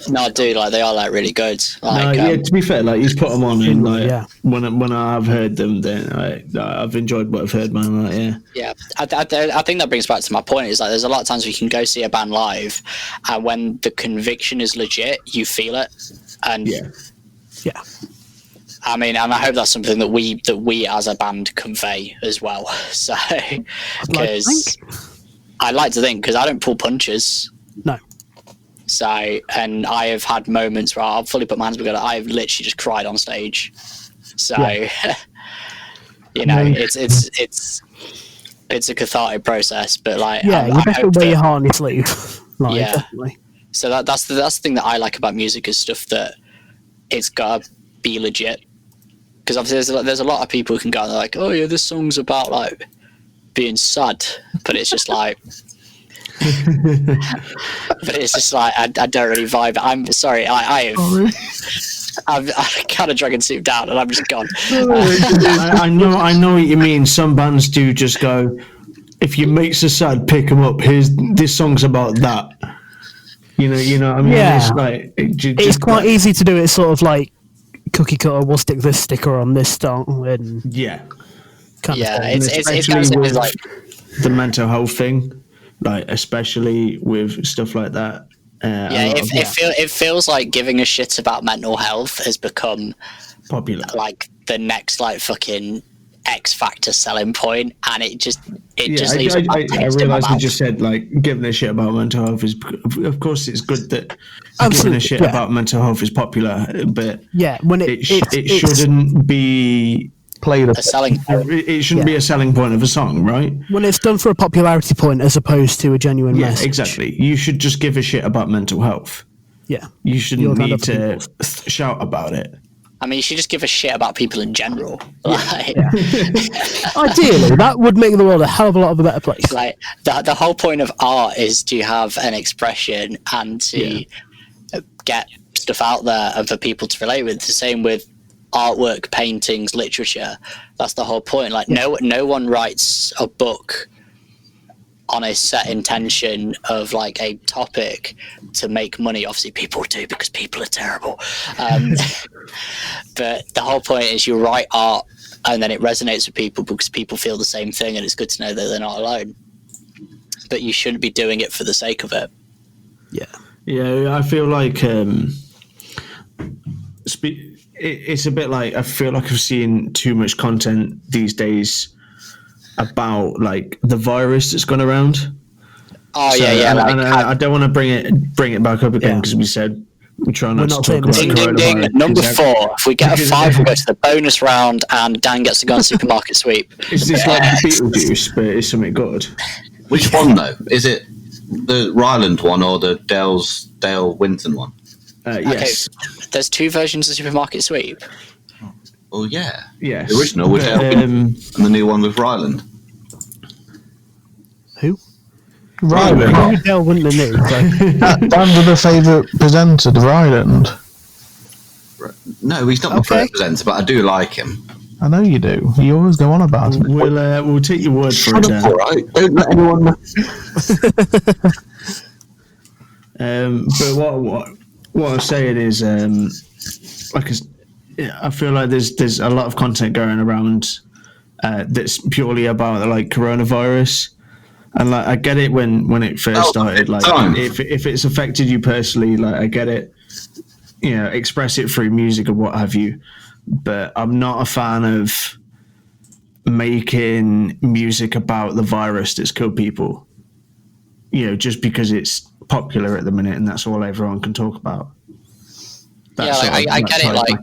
no, dude, like they are like really good. Like, No, yeah. To be fair, like he's put them on, and like Yeah. when I've heard them, then I've enjoyed what I've heard, man. Like, yeah. yeah, I think that brings back to my point. Is like there's a lot of times we can go see a band live, and when the conviction is legit, you feel it, and Yeah. Yeah. I mean, and I hope that's something that we as a band convey as well. So, because I like to think, because I don't pull punches. No. So, and I have had moments where I'll fully put my hands together. I've literally just cried on stage. So, You know, it's a cathartic process, but like, Yeah, you definitely wear your heart on your sleeve. Like, Yeah. definitely. So that's the thing that I like about music is stuff that it's gotta be legit. Because obviously there's a lot of people who can go and they're like, oh yeah, this song's about like being sad, but it's just like, but it's just like I don't really vibe. I'm sorry, I kind of dragging soup down and I'm just gone. I know what you mean. Some bands do just go, if your mates are sad, pick them up. This song's about that. You know what I mean? Yeah. It's like It's quite easy to do it sort of like cookie cutter. We'll stick this sticker on this song and yeah. kind Yeah, of thing. it's kind of with like the mental health thing, like especially with stuff like that. It feels like giving a shit about mental health has become popular, like the next like fucking X Factor selling point, and it just leaves. I realise you just said like giving a shit about mental health is, of course, it's good that giving a shit about mental health is popular, but when it shouldn't be played a selling point. It shouldn't be a selling point of a song, right? When it's done for a popularity point as opposed to a genuine message. Exactly. You should just give a shit about mental health. Yeah. You shouldn't need to shout about it. I mean, you should just give a shit about people in general. Like, Ideally, that would make the world a hell of a lot of a better place. Like the whole point of art is to have an expression and to get stuff out there and for people to relate with. The same with artwork, paintings, literature. That's the whole point. Like no one writes a book on a set intention of like a topic to make money. Obviously people do because people are terrible, but the whole point is you write art and then it resonates with people because people feel the same thing, and it's good to know that they're not alone, but you shouldn't be doing it for the sake of it. I feel like it's a bit like I feel like I've seen too much content these days about like the virus that's gone around. I don't want to bring it back up again because we said we try not to talk about coronavirus. Number 4. If we get a 5, we'll go to the bonus round, and Dan gets to go on supermarket sweep. Is this like Beetlejuice, but it's something good? Which one though? Is it the Ryland one or the Dale Winton one? Yes. Okay, there's 2 versions of supermarket sweep. Oh yeah. Yes. The original with Dale Winton and the new one with Ryland. Who? Ryland. Who Dale wouldn't have knew? Dan's the favourite presenter, the Ryland. No, he's not my favourite presenter, but I do like him. I know you do. You always go on about it. We'll take your word for it. Shut up, all right. Don't let anyone know. But what I'm saying is, I feel like there's a lot of content going around that's purely about like coronavirus, and like I get it when it first started. Like if it's affected you personally, like I get it. You know, express it through music or what have you. But I'm not a fan of making music about the virus that's killed people. You know, just because it's popular at the minute and that's all everyone can talk about. I get it. Like,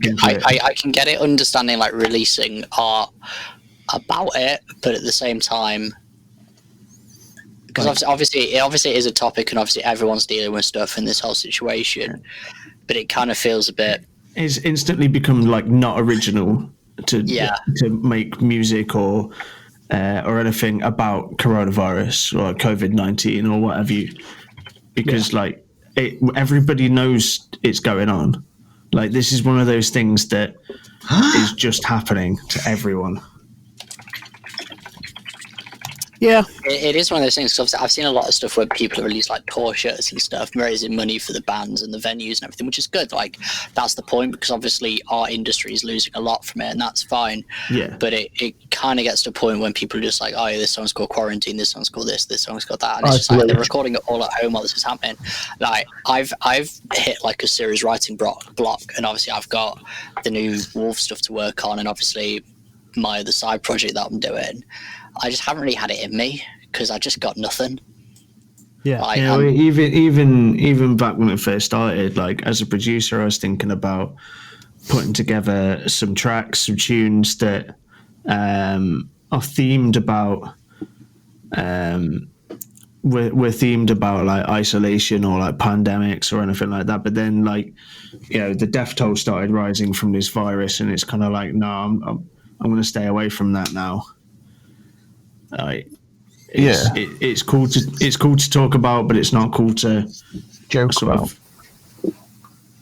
I can get it understanding like releasing art about it, but at the same time, because obviously it is a topic, and obviously everyone's dealing with stuff in this whole situation. But it kind of feels a bit. It's instantly become like not original to make music or anything about coronavirus or COVID-19 or whatever because like everybody knows it's going on. Like this is one of those things that is just happening to everyone. Yeah, it is one of those things. Cause I've seen a lot of stuff where people release like tour shirts and stuff, raising money for the bands and the venues and everything, which is good. Like that's the point, because obviously our industry is losing a lot from it, and that's fine. Yeah. But it kind of gets to a point when people are just like, oh, yeah, this song's called Quarantine, this song's called this song's called that, and it's just like they're recording it all at home while this is happening. Like I've hit like a serious writing block, and obviously I've got the new Wolf stuff to work on, and obviously my other side project that I'm doing. I just haven't really had it in me because I just got nothing. Yeah. Like, even back when it first started, like as a producer, I was thinking about putting together some tracks, some tunes that are themed about we're themed about like isolation or like pandemics or anything like that. But then like, you know, the death toll started rising from this virus, and it's kind of like, no, I'm going to stay away from that now. It's cool to talk about, but it's not cool to Joke about.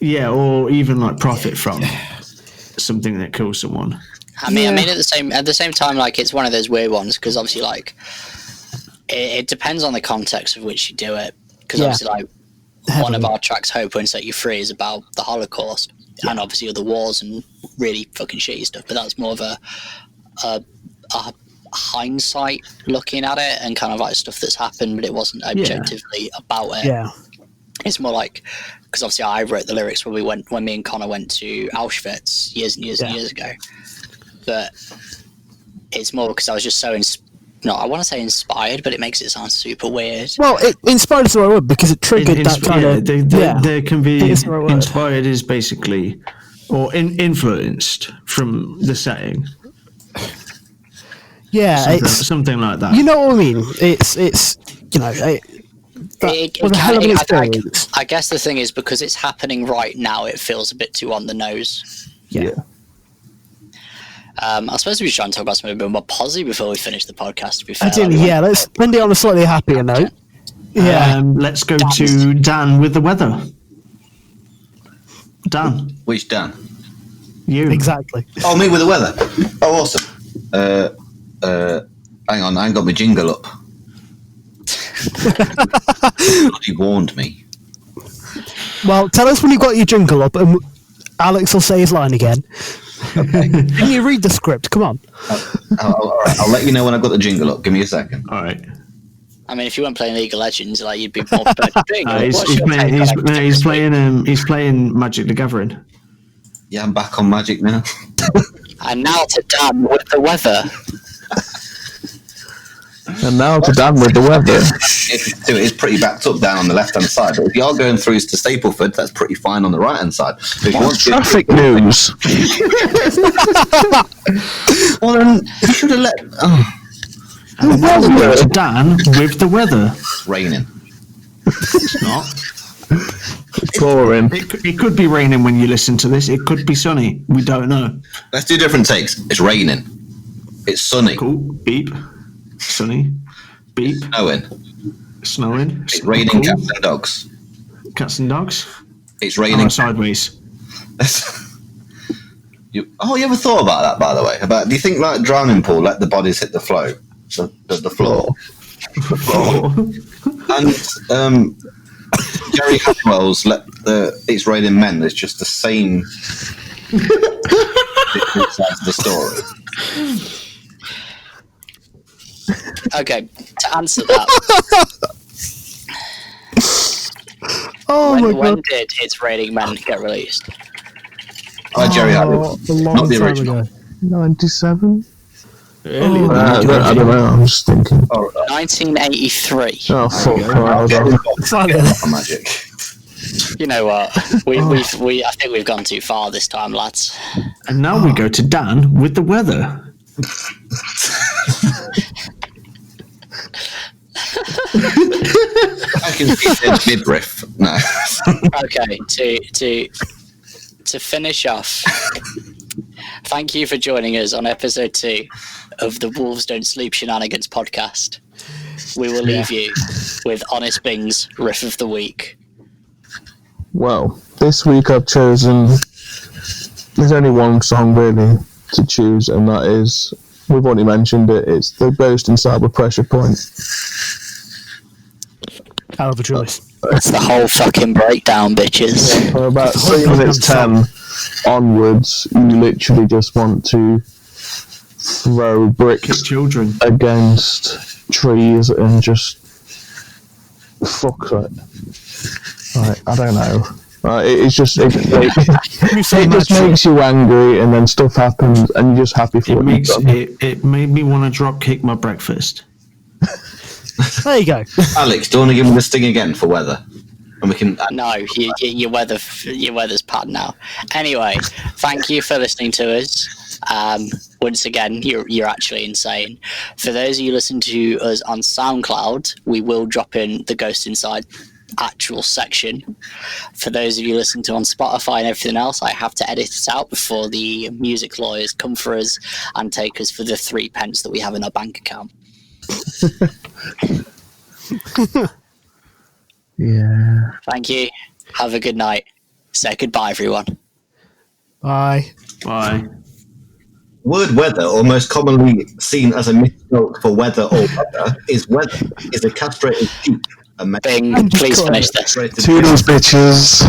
Or even like profit from something that kills someone. I mean, at the same time, like, it's one of those weird ones, because obviously, like, it depends on the context of which you do it. Because obviously, like, one of our tracks, "Hope Won't Set You Free," is about the Holocaust and obviously other wars and really fucking shitty stuff. But that's more of a hindsight looking at it and kind of like stuff that's happened, but it wasn't objectively about it. Yeah. It's more like, because obviously I wrote the lyrics when me and Connor went to Auschwitz years and years and years ago. But it's more because I was just so I want to say inspired, but it makes it sound super weird. Well, it inspired is the right word, because it triggered that kind of... There can be... Inspired is basically... Or influenced from the setting. Yeah, something like that. You know what I mean? It's you know... I guess the thing is, because it's happening right now, it feels a bit too on the nose. Yeah. I suppose we should try and talk about something a bit more positive before we finish the podcast, to be fair. Let's end it on a slightly happier note. Yeah. Let's go to Dan with the weather. Dan. Which Dan? You. Exactly. Oh, me with the weather. Oh, awesome. Hang on, I ain't got my jingle up. He warned me. Well, tell us when you've got your jingle up, and Alex will say his line again. Okay. Can you read the script? Come on. All right, I'll let you know when I've got the jingle up. Give me a second. All right. I mean, if you weren't playing League of Legends, like, you'd be more he's playing Magic the Gathering. Yeah, I'm back on Magic now. And now to Dan with the weather. And now to Dan with the weather. It's pretty backed up down on the left-hand side. But if you are going through to Stapleford, that's pretty fine on the right-hand side. Traffic news. Well, then, you should have let... And now we go to Dan with the weather. It's raining. It's not. It's pouring. It could be raining when you listen to this. It could be sunny. We don't know. Let's do different takes. It's raining. It's sunny. Cool. Beep. Sunny. Beep. Snowing. It's raining. Cool. Cats and dogs. Cats and dogs. It's raining. Sideways. You ever thought about that, by the way? Do you think, like, drowning pool, let the bodies hit the floor? The floor. And Jerry Halliwell's let It's Raining Men. There's just the same sides of the story. Okay, to answer that. When did It's Raining Men get released? Jerry Halliwell. Not the original. 97? I don't know, I'm just thinking. 1983. Oh, fuck. Magic. You know what? I think we've gone too far this time, lads. And now we go to Dan with the weather. I can see his midriff. No. Okay, to finish off, thank you for joining us on episode 2 of the Wolves Don't Sleep Shenanigans podcast. We will leave you with Honest Bing's riff of the week. Well, this week I've chosen... There's only one song really to choose, and that is... We've already mentioned it. It's The Ghost Inside the Pressure Point. Hell of a choice. That's the whole fucking breakdown, bitches. From about 3 minutes 10 onwards, you literally just want to throw bricks children against trees and just fuck it. Right, I don't know. It's just it just makes you angry, and then stuff happens, and you're just happy for it made me want to drop kick my breakfast. There you go. Alex, do you want to give me the sting again for weather? And we can. No, your weather's pat now. Anyway, thank you for listening to us. once again, you're actually insane. For those of you listening to us on SoundCloud, we will drop in the Ghost Inside actual section. For those of you listening to on Spotify and everything else, I have to edit it out before the music lawyers come for us and take us for the 3 pence that we have in our bank account. Yeah. Thank you. Have a good night. Say goodbye, everyone. Bye. Bye. Word weather, or most commonly seen as a misspelled for weather or weather, is a castrated sheep. Bing, please finish this. Toodles, bitches.